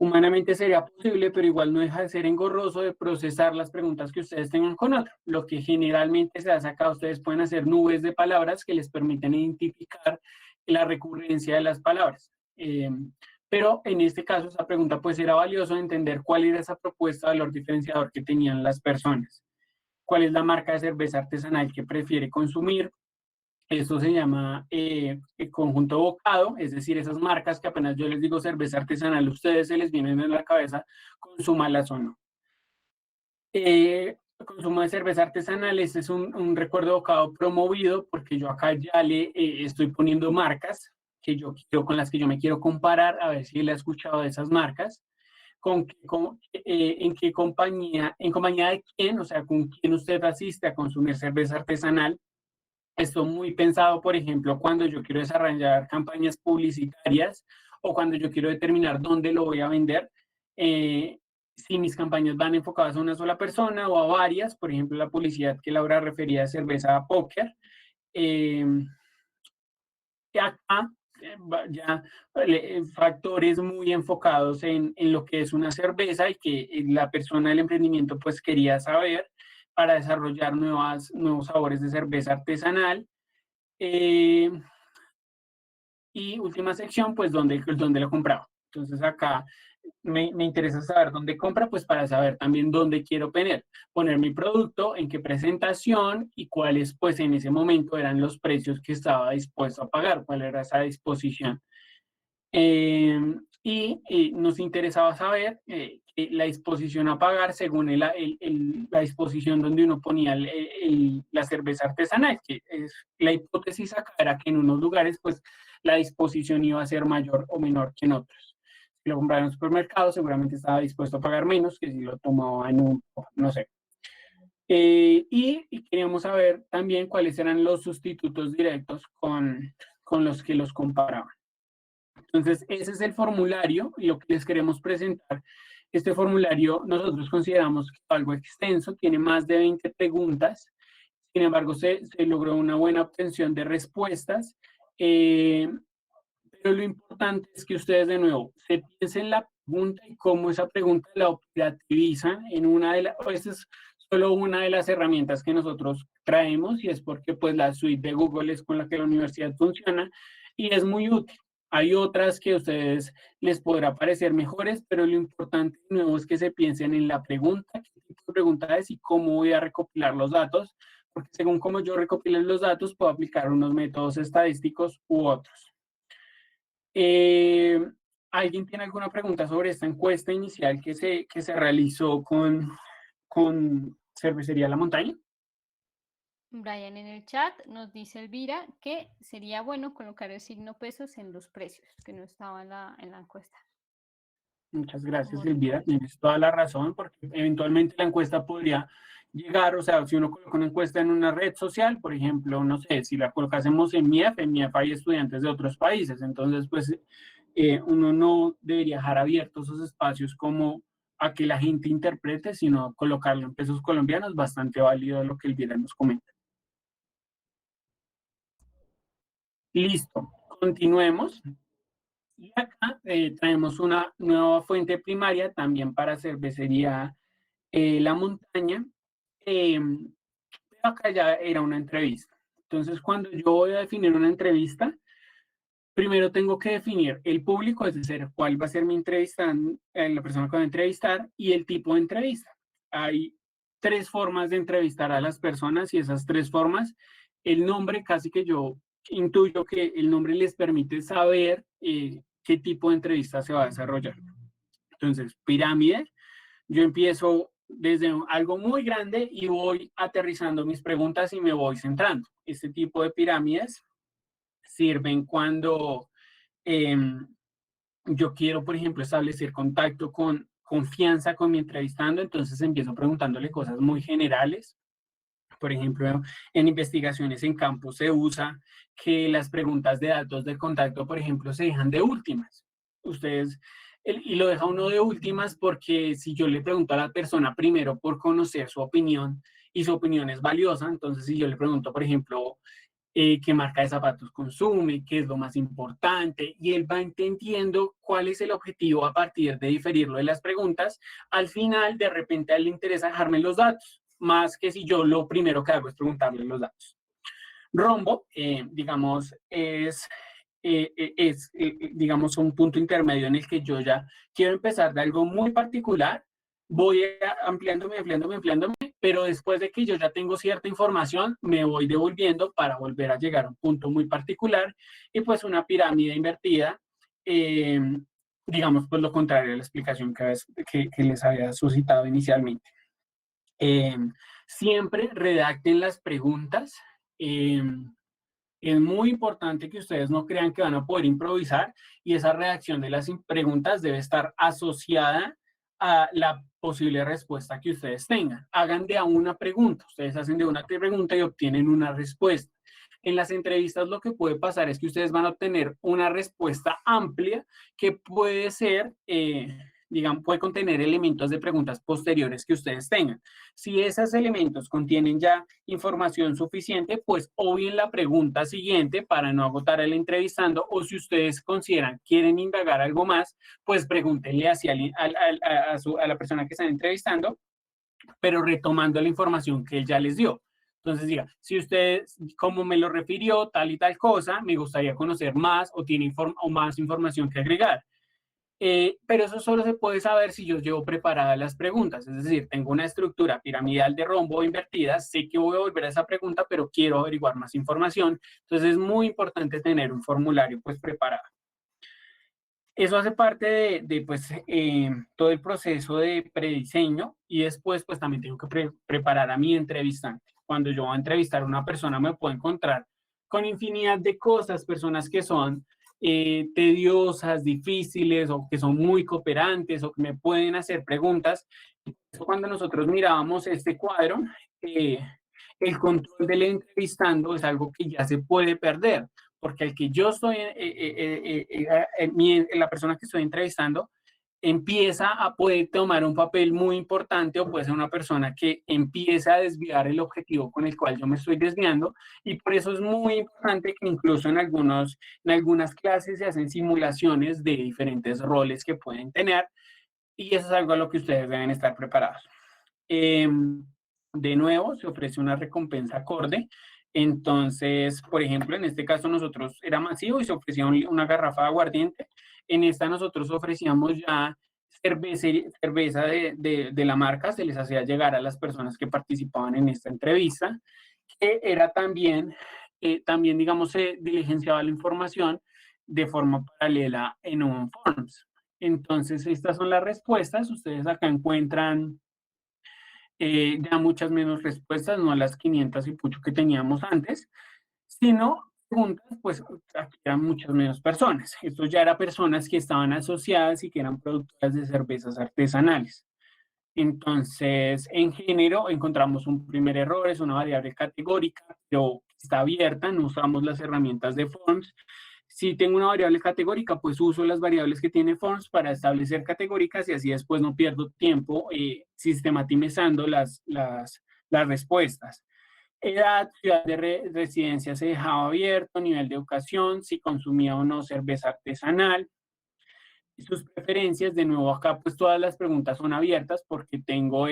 humanamente sería posible, pero igual no deja de ser engorroso de procesar las preguntas que ustedes tengan con otro. Lo que generalmente se hace acá, ustedes pueden hacer nubes de palabras que les permiten identificar la recurrencia de las palabras. Pero en este caso, esa pregunta pues era valioso entender cuál era esa propuesta de valor diferenciador que tenían las personas. ¿Cuál es la marca de cerveza artesanal que prefiere consumir? Esto se llama conjunto bocado, es decir, esas marcas que apenas yo les digo cerveza artesanal, a ustedes se les vienen en la cabeza, consúmalas o no. Consumo de cerveza artesanal, este es un recuerdo bocado promovido porque yo acá ya le estoy poniendo marcas que yo quiero, con las que yo me quiero comparar, a ver si le he escuchado de esas marcas, en qué compañía, en compañía de quién, o sea, con quién usted asiste a consumir cerveza artesanal. Esto muy pensado, por ejemplo, cuando yo quiero desarrollar campañas publicitarias o cuando yo quiero determinar dónde lo voy a vender. Si mis campañas van enfocadas a una sola persona o a varias, por ejemplo, la publicidad que Laura refería de cerveza póker. Acá ya factores muy enfocados en lo que es una cerveza y que la persona del emprendimiento pues quería saber para desarrollar nuevos sabores de cerveza artesanal. Y última sección, pues, ¿dónde lo compraba? Entonces acá me interesa saber dónde compra, pues para saber también dónde quiero poner mi producto, en qué presentación y cuáles, pues, en ese momento eran los precios que estaba dispuesto a pagar, cuál era esa disposición. Y nos interesaba saber la disposición a pagar según la disposición donde uno ponía la cerveza artesanal, que es la hipótesis acá era que en unos lugares pues la disposición iba a ser mayor o menor que en otros. Si lo compraba en un supermercado seguramente estaba dispuesto a pagar menos que si lo tomaba en un, no sé. Y queríamos saber también cuáles eran los sustitutos directos con los que los comparaban. Entonces, ese es el formulario y lo que les queremos presentar. Este formulario nosotros consideramos que es algo extenso, tiene más de 20 preguntas, sin embargo, se logró una buena obtención de respuestas, pero lo importante es que ustedes de nuevo se piensen la pregunta y cómo esa pregunta la operativizan en esta es solo una de las herramientas que nosotros traemos y es porque pues la suite de Google es con la que la universidad funciona y es muy útil. Hay otras que a ustedes les podrá parecer mejores, pero lo importante de nuevo es que se piensen en la pregunta, qué tipo de pregunta es y cómo voy a recopilar los datos, porque según cómo yo recopile los datos, puedo aplicar unos métodos estadísticos u otros. ¿Alguien tiene alguna pregunta sobre esta encuesta inicial que se realizó con Cervecería La Montaña? Brian, en el chat nos dice Elvira que sería bueno colocar el signo pesos en los precios, que no estaba en la encuesta. Muchas gracias, Elvira. Tienes toda la razón, porque eventualmente la encuesta podría llegar, o sea, si uno coloca una encuesta en una red social, por ejemplo, no sé, si la colocásemos en MIEF hay estudiantes de otros países, entonces, pues, uno no debería dejar abiertos esos espacios como a que la gente interprete, sino colocarlo en pesos colombianos, bastante válido lo que Elvira nos comenta. Listo, continuemos. Y acá traemos una nueva fuente primaria también para cervecería La Montaña, pero acá ya era una entrevista. Entonces, cuando yo voy a definir una entrevista, primero tengo que definir el público, es decir, cuál va a ser mi entrevista, la persona que va a entrevistar y el tipo de entrevista. Hay 3 formas de entrevistar a las personas y esas 3 formas, el nombre casi que yo intuyo que el nombre les permite saber qué tipo de entrevista se va a desarrollar. Entonces, pirámide, yo empiezo desde algo muy grande y voy aterrizando mis preguntas y me voy centrando. Este tipo de pirámides sirven cuando yo quiero, por ejemplo, establecer contacto con confianza con mi entrevistando, entonces empiezo preguntándole cosas muy generales. Por ejemplo, en investigaciones en campo se usa que las preguntas de datos de contacto, por ejemplo, se dejan de últimas. Ustedes, y lo deja uno de últimas porque si yo le pregunto a la persona primero por conocer su opinión y su opinión es valiosa, entonces si yo le pregunto, por ejemplo, qué marca de zapatos consume, qué es lo más importante, y él va entendiendo cuál es el objetivo a partir de diferirlo de las preguntas. Al final, de repente, a él le interesa dejarme los datos, más que si yo lo primero que hago es preguntarle los datos. Rombo, digamos, digamos, un punto intermedio en el que yo ya quiero empezar de algo muy particular, voy ampliándome, pero después de que yo ya tengo cierta información, me voy devolviendo para volver a llegar a un punto muy particular y pues una pirámide invertida, digamos, pues lo contrario a la explicación que les había suscitado inicialmente. Siempre redacten las preguntas. Es muy importante que ustedes no crean que van a poder improvisar y esa redacción de las preguntas debe estar asociada a la posible respuesta que ustedes tengan. Hagan de a una pregunta. Ustedes hacen de una pregunta y obtienen una respuesta. En las entrevistas lo que puede pasar es que ustedes van a obtener una respuesta amplia que puede ser, digamos, puede contener elementos de preguntas posteriores que ustedes tengan. Si esos elementos contienen ya información suficiente, pues obvien la pregunta siguiente para no agotar el entrevistando, o si ustedes consideran, quieren indagar algo más, pues pregúntenle hacia a la persona que están entrevistando, pero retomando la información que él ya les dio. Entonces diga, si usted, como me lo refirió, tal y tal cosa, me gustaría conocer más o tiene más información que agregar. Pero eso solo se puede saber si yo llevo preparadas las preguntas, es decir, tengo una estructura piramidal de rombo invertida, sé que voy a volver a esa pregunta, pero quiero averiguar más información, entonces es muy importante tener un formulario pues preparado. Eso hace parte de pues, todo el proceso de prediseño y después pues también tengo que preparar a mi entrevistante. Cuando yo voy a entrevistar a una persona me puedo encontrar con infinidad de cosas, personas que son tediosas, difíciles o que son muy cooperantes o que me pueden hacer preguntas. Cuando nosotros mirábamos este cuadro, el control del entrevistando es algo que ya se puede perder, porque el que yo estoy, la persona que estoy entrevistando, empieza a poder tomar un papel muy importante o puede ser una persona que empieza a desviar el objetivo con el cual yo me estoy desviando y por eso es muy importante que incluso en algunas clases se hacen simulaciones de diferentes roles que pueden tener y eso es algo a lo que ustedes deben estar preparados. De nuevo, se ofrece una recompensa acorde. Entonces, por ejemplo, en este caso nosotros era masivo y se ofrecía una garrafa de aguardiente. En esta nosotros ofrecíamos ya cerveza de la marca, se les hacía llegar a las personas que participaban en esta entrevista, que era también, digamos, se diligenciaba la información de forma paralela en un Forms. Entonces, estas son las respuestas. Ustedes acá encuentran ya muchas menos respuestas, no a las 500 y pucho que teníamos antes, sino preguntas, pues aquí eran muchas menos personas. Esto ya eran personas que estaban asociadas y que eran productoras de cervezas artesanales. Entonces, en género encontramos un primer error, es una variable categórica, pero está abierta, no usamos las herramientas de Forms. Si tengo una variable categórica, pues uso las variables que tiene Forms para establecer categóricas y así después no pierdo tiempo sistematizando las respuestas. Edad, ciudad de residencia se dejaba abierto, nivel de educación, si consumía o no cerveza artesanal. Sus preferencias, de nuevo acá pues todas las preguntas son abiertas porque tengo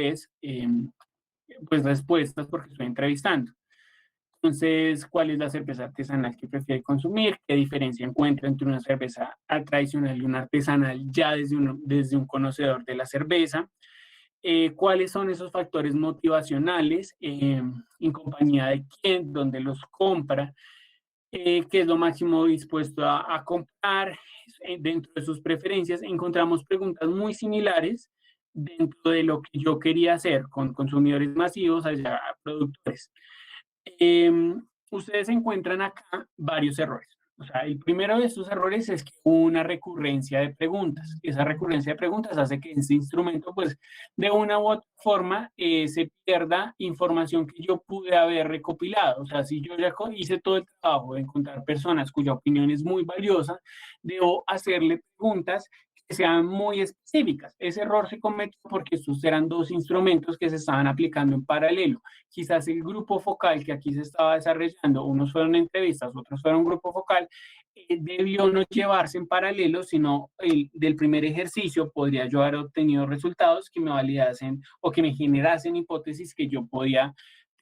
pues respuestas porque estoy entrevistando. Entonces, ¿cuál es la cerveza artesanal que prefiere consumir? ¿Qué diferencia encuentra entre una cerveza tradicional y una artesanal ya desde un conocedor de la cerveza? ¿Cuáles son esos factores motivacionales? ¿En compañía de quién? ¿Dónde los compra? ¿Qué es lo máximo dispuesto a comprar? Dentro de sus preferencias encontramos preguntas muy similares dentro de lo que yo quería hacer con consumidores masivos allá productores. Ustedes encuentran acá varios errores. O sea, el primero de estos errores es que hubo una recurrencia de preguntas. Esa recurrencia de preguntas hace que este instrumento, pues, de una u otra forma, se pierda información que yo pude haber recopilado. O sea, si yo ya hice todo el trabajo de encontrar personas cuya opinión es muy valiosa, debo hacerle preguntas que sean muy específicas. Ese error se cometió porque estos eran dos instrumentos que se estaban aplicando en paralelo. Quizás el grupo focal que aquí se estaba desarrollando, unos fueron entrevistas, otros fueron grupo focal, debió no llevarse en paralelo, sino del primer ejercicio podría yo haber obtenido resultados que me validasen o que me generasen hipótesis que yo podía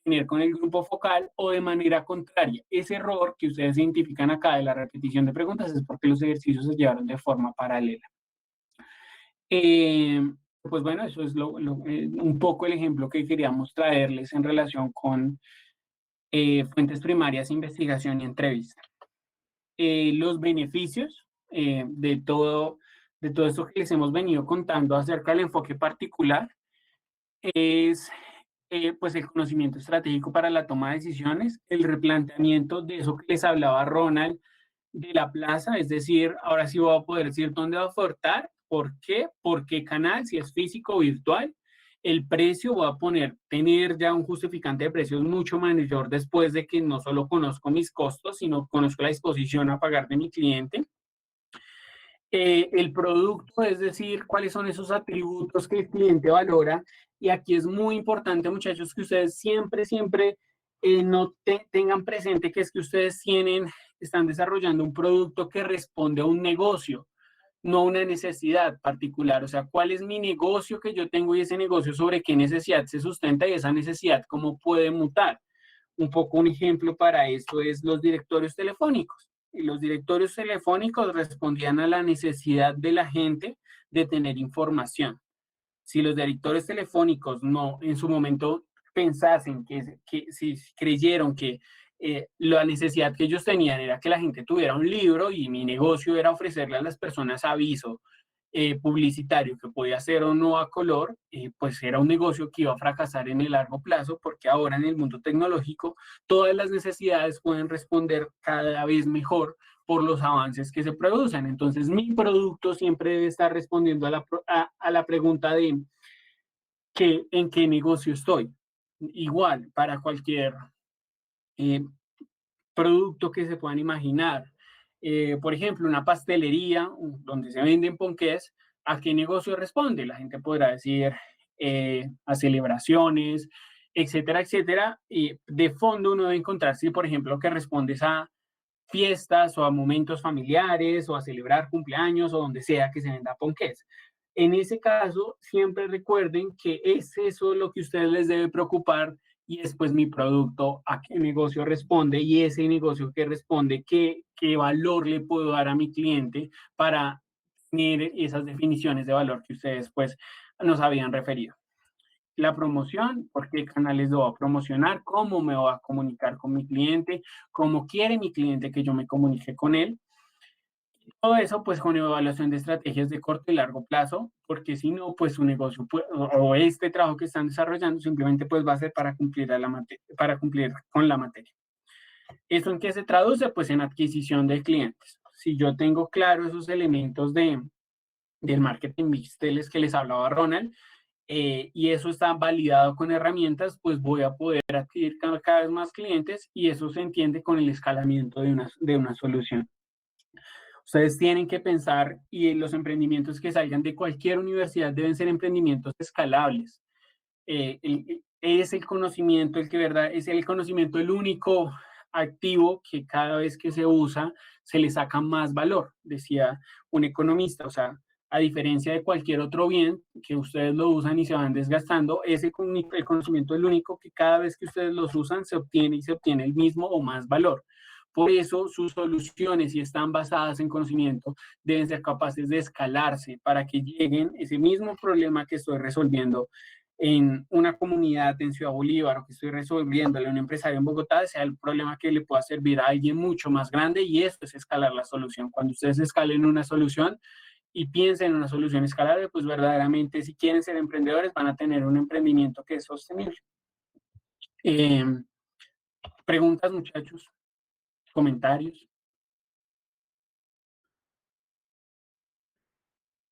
tener con el grupo focal, o de manera contraria. Ese error que ustedes identifican acá de la repetición de preguntas es porque los ejercicios se llevaron de forma paralela. Pues bueno, eso es un poco el ejemplo que queríamos traerles en relación con fuentes primarias, investigación y entrevista. Los beneficios de todo esto que les hemos venido contando acerca del enfoque particular es pues el conocimiento estratégico para la toma de decisiones, el replanteamiento de eso que les hablaba Ronald de la plaza, es decir, ahora sí voy a poder decir dónde va a ofertar, por qué canal, si es físico o virtual. El precio voy a tener ya un justificante de precios mucho mayor después de que no solo conozco mis costos, sino conozco la disposición a pagar de mi cliente. El producto, es decir, cuáles son esos atributos que el cliente valora. Y aquí es muy importante, muchachos, que ustedes siempre no tengan presente que es que ustedes están desarrollando un producto que responde a un negocio, no a una necesidad particular. O sea, ¿cuál es mi negocio que yo tengo y ese negocio sobre qué necesidad se sustenta y esa necesidad cómo puede mutar? Un poco un ejemplo para esto es los directorios telefónicos. Y los directorios telefónicos respondían a la necesidad de la gente de tener información. Si los directores telefónicos no en su momento pensasen si creyeron que la necesidad que ellos tenían era que la gente tuviera un libro y mi negocio era ofrecerle a las personas aviso publicitario que podía ser o no a color, pues era un negocio que iba a fracasar en el largo plazo, porque ahora en el mundo tecnológico todas las necesidades pueden responder cada vez mejor por los avances que se producen. Entonces mi producto siempre debe estar respondiendo a la pregunta de en qué negocio estoy. Igual para cualquier producto que se puedan imaginar. Por ejemplo, una pastelería donde se venden ponqués, ¿a qué negocio responde? La gente podrá decir a celebraciones, etcétera, etcétera. Y de fondo uno debe encontrar si, por ejemplo, que respondes a fiestas o a momentos familiares o a celebrar cumpleaños o donde sea que se venda ponqués. En ese caso, siempre recuerden que es eso lo que a ustedes les debe preocupar y después mi producto a qué negocio responde y ese negocio que responde, qué valor le puedo dar a mi cliente para tener esas definiciones de valor que ustedes pues nos habían referido. La promoción, por qué canales lo voy a promocionar, cómo me voy a comunicar con mi cliente, cómo quiere mi cliente que yo me comunique con él. Todo eso pues con evaluación de estrategias de corto y largo plazo, porque si no, pues su negocio o este trabajo que están desarrollando simplemente pues va a ser para cumplir con la materia. ¿Eso en qué se traduce? Pues en adquisición de clientes. Si yo tengo claro esos elementos del marketing mixed que les hablaba Ronald, y eso está validado con herramientas, pues voy a poder adquirir cada vez más clientes y eso se entiende con el escalamiento de una solución. Ustedes tienen que pensar y los emprendimientos que salgan de cualquier universidad deben ser emprendimientos escalables. Es el conocimiento, es el conocimiento el único activo que cada vez que se usa se le saca más valor, decía un economista. O sea, A diferencia de cualquier otro bien que ustedes lo usan y se van desgastando, el conocimiento es lo único que cada vez que ustedes los usan se obtiene el mismo o más valor. Por eso sus soluciones, si están basadas en conocimiento, deben ser capaces de escalarse para que lleguen ese mismo problema que estoy resolviendo en una comunidad en Ciudad Bolívar o que estoy resolviéndole a un empresario en Bogotá, sea el problema que le pueda servir a alguien mucho más grande, y esto es escalar la solución. Cuando ustedes escalen una solución y piensen en una solución escalable, pues verdaderamente si quieren ser emprendedores van a tener un emprendimiento que es sostenible. Preguntas, muchachos, comentarios.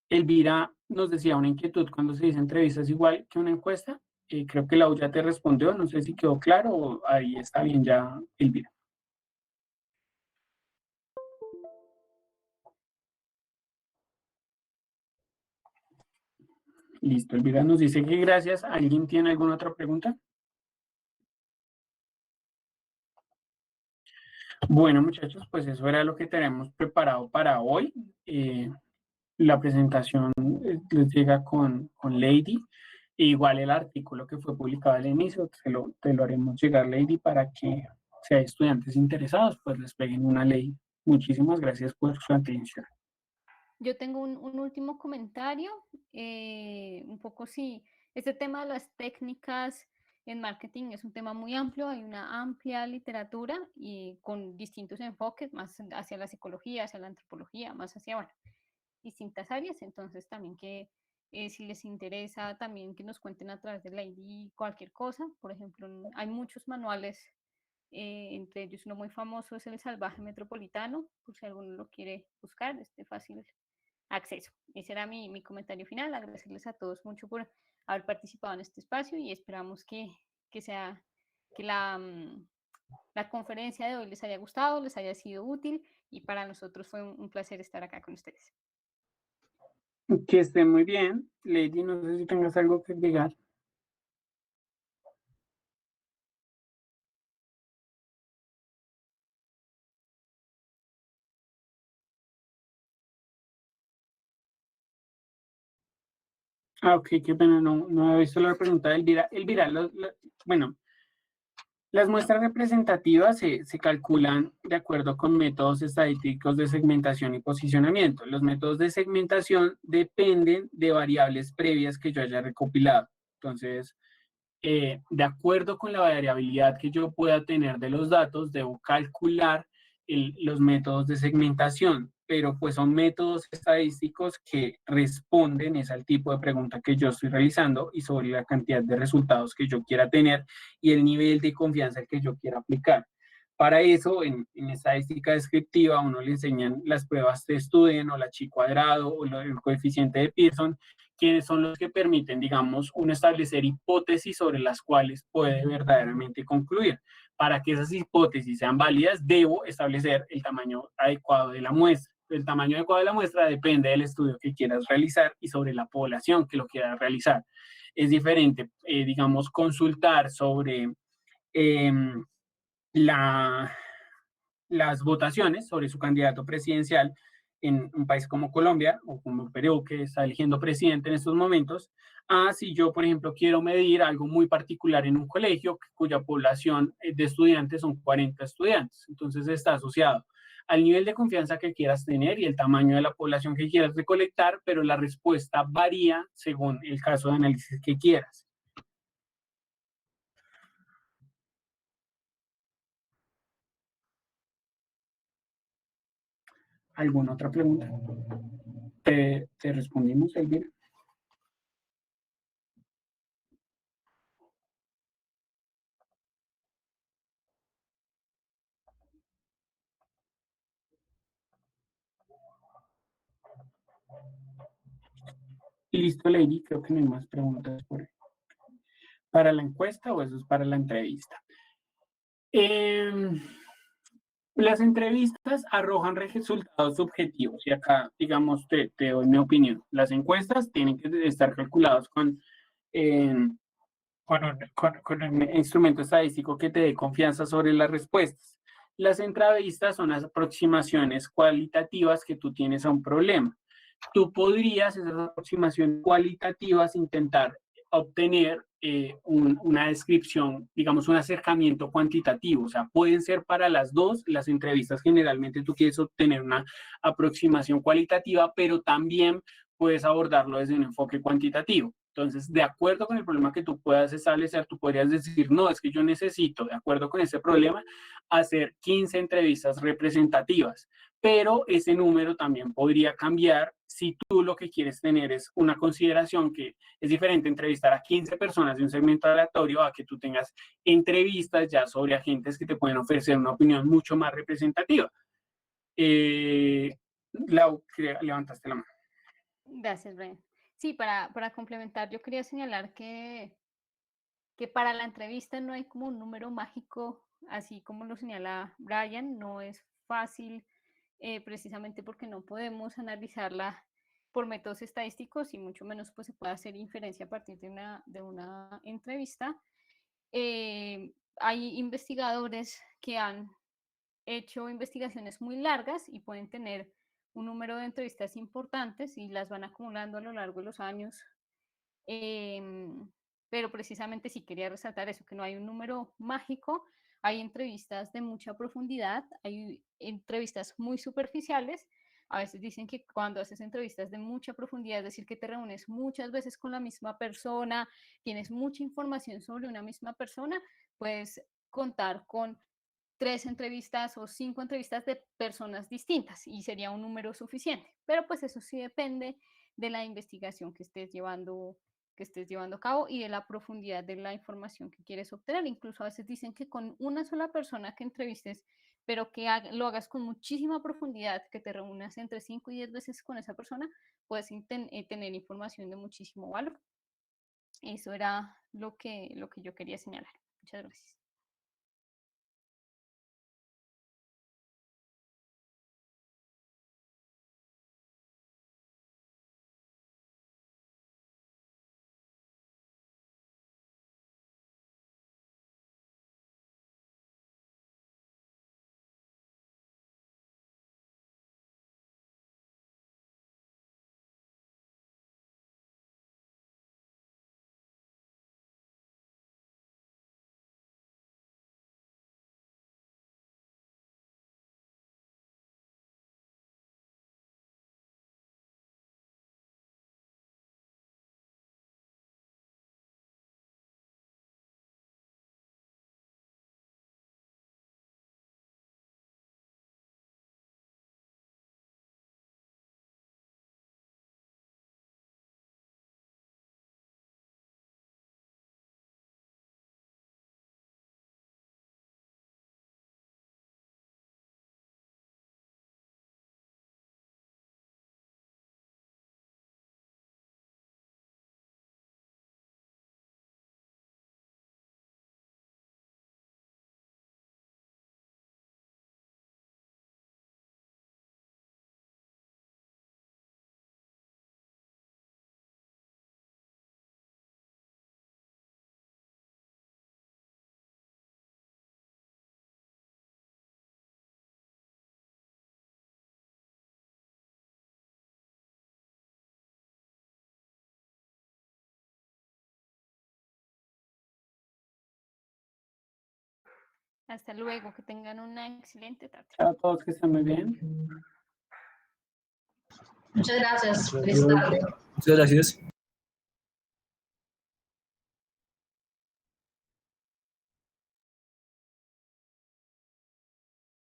Elvira nos decía una inquietud cuando se dice entrevistas igual que una encuesta. Creo que Lau ya te respondió, no sé si quedó claro o ahí está bien ya, Elvira. Listo, Elvira nos dice que gracias. ¿Alguien tiene alguna otra pregunta? Bueno, muchachos, pues eso era lo que tenemos preparado para hoy. La presentación les llega con Lady. Igual el artículo que fue publicado al inicio, te lo haremos llegar, Lady, para que si hay estudiantes interesados, pues les peguen una ley. Muchísimas gracias por su atención. Yo tengo un último comentario, un poco sí, este tema de las técnicas en marketing es un tema muy amplio, hay una amplia literatura y con distintos enfoques, más hacia la psicología, hacia la antropología, más hacia, bueno, distintas áreas, entonces también que si les interesa también que nos cuenten a través de Lady cualquier cosa, por ejemplo, hay muchos manuales, entre ellos uno muy famoso es el Salvaje Metropolitano, por si alguno lo quiere buscar, es de fácil acceso. Ese era mi comentario final, agradecerles a todos mucho por haber participado en este espacio y esperamos que la conferencia de hoy les haya gustado, les haya sido útil y para nosotros fue un placer estar acá con ustedes. Que estén muy bien. Lady, no sé si tengas algo que agregar. Ok, qué pena, no he visto la pregunta de Elvira. Elvira, bueno, las muestras representativas se calculan de acuerdo con métodos estadísticos de segmentación y posicionamiento. Los métodos de segmentación dependen de variables previas que yo haya recopilado. Entonces, de acuerdo con la variabilidad que yo pueda tener de los datos, debo calcular los métodos de segmentación, pero pues son métodos estadísticos que responden es al tipo de pregunta que yo estoy realizando y sobre la cantidad de resultados que yo quiera tener y el nivel de confianza que yo quiera aplicar. Para eso, en estadística descriptiva, uno le enseñan las pruebas de Student o la chi cuadrado o el coeficiente de Pearson, quienes son los que permiten, digamos, uno establecer hipótesis sobre las cuales puede verdaderamente concluir. Para que esas hipótesis sean válidas, debo establecer el tamaño adecuado de la muestra. El tamaño adecuado de la muestra depende del estudio que quieras realizar y sobre la población que lo quieras realizar. Es diferente, digamos, consultar sobre las votaciones sobre su candidato presidencial en un país como Colombia o como Perú, que está eligiendo presidente en estos momentos, a si yo, por ejemplo, quiero medir algo muy particular en un colegio cuya población de estudiantes son 40 estudiantes. Entonces está asociado al nivel de confianza que quieras tener y el tamaño de la población que quieras recolectar, pero la respuesta varía según el caso de análisis que quieras. ¿Alguna otra pregunta? ¿Te respondimos, Elvira? Listo, Lady, creo que no hay más preguntas por ahí. ¿Para la encuesta o eso es para la entrevista? Las entrevistas arrojan resultados subjetivos y acá, digamos, te doy mi opinión. Las encuestas tienen que estar calculadas con un instrumento estadístico que te dé confianza sobre las respuestas. Las entrevistas son las aproximaciones cualitativas que tú tienes a un problema. tú podrías, esas aproximaciones cualitativas, intentar obtener una descripción, digamos, un acercamiento cuantitativo. O sea, pueden ser para las dos. Las entrevistas generalmente tú quieres obtener una aproximación cualitativa, pero también puedes abordarlo desde un enfoque cuantitativo. Entonces, de acuerdo con el problema que tú puedas establecer, tú podrías decir, no, es que yo necesito, de acuerdo con ese problema, hacer 15 entrevistas representativas, pero ese número también podría cambiar si tú lo que quieres tener es una consideración que es diferente entrevistar a 15 personas de un segmento aleatorio a que tú tengas entrevistas ya sobre agentes que te pueden ofrecer una opinión mucho más representativa. Lau, levantaste la mano. Gracias, Brian. Sí, para complementar, yo quería señalar que para la entrevista no hay como un número mágico, así como lo señala Brian, no es fácil precisamente porque no podemos analizarla por métodos estadísticos y mucho menos pues se puede hacer inferencia a partir de una entrevista. Hay investigadores que han hecho investigaciones muy largas y pueden tener un número de entrevistas importantes y las van acumulando a lo largo de los años. Pero precisamente sí quería resaltar eso, que no hay un número mágico, hay entrevistas de mucha profundidad, hay entrevistas muy superficiales. A veces dicen que cuando haces entrevistas de mucha profundidad, es decir, que te reúnes muchas veces con la misma persona, tienes mucha información sobre una misma persona, puedes contar con 3 entrevistas o 5 entrevistas de personas distintas y sería un número suficiente. Pero pues eso sí depende de la investigación que estés llevando a cabo y de la profundidad de la información que quieres obtener. Incluso a veces dicen que con una sola persona que entrevistes, pero que lo hagas con muchísima profundidad, que te reúnas entre 5 y 10 veces con esa persona, puedes tener información de muchísimo valor. Eso era lo que yo quería señalar. Muchas gracias. Hasta luego, que tengan una excelente tarde. Chao a todos, que estén muy bien. Muchas gracias. Feliz tarde. Muchas gracias.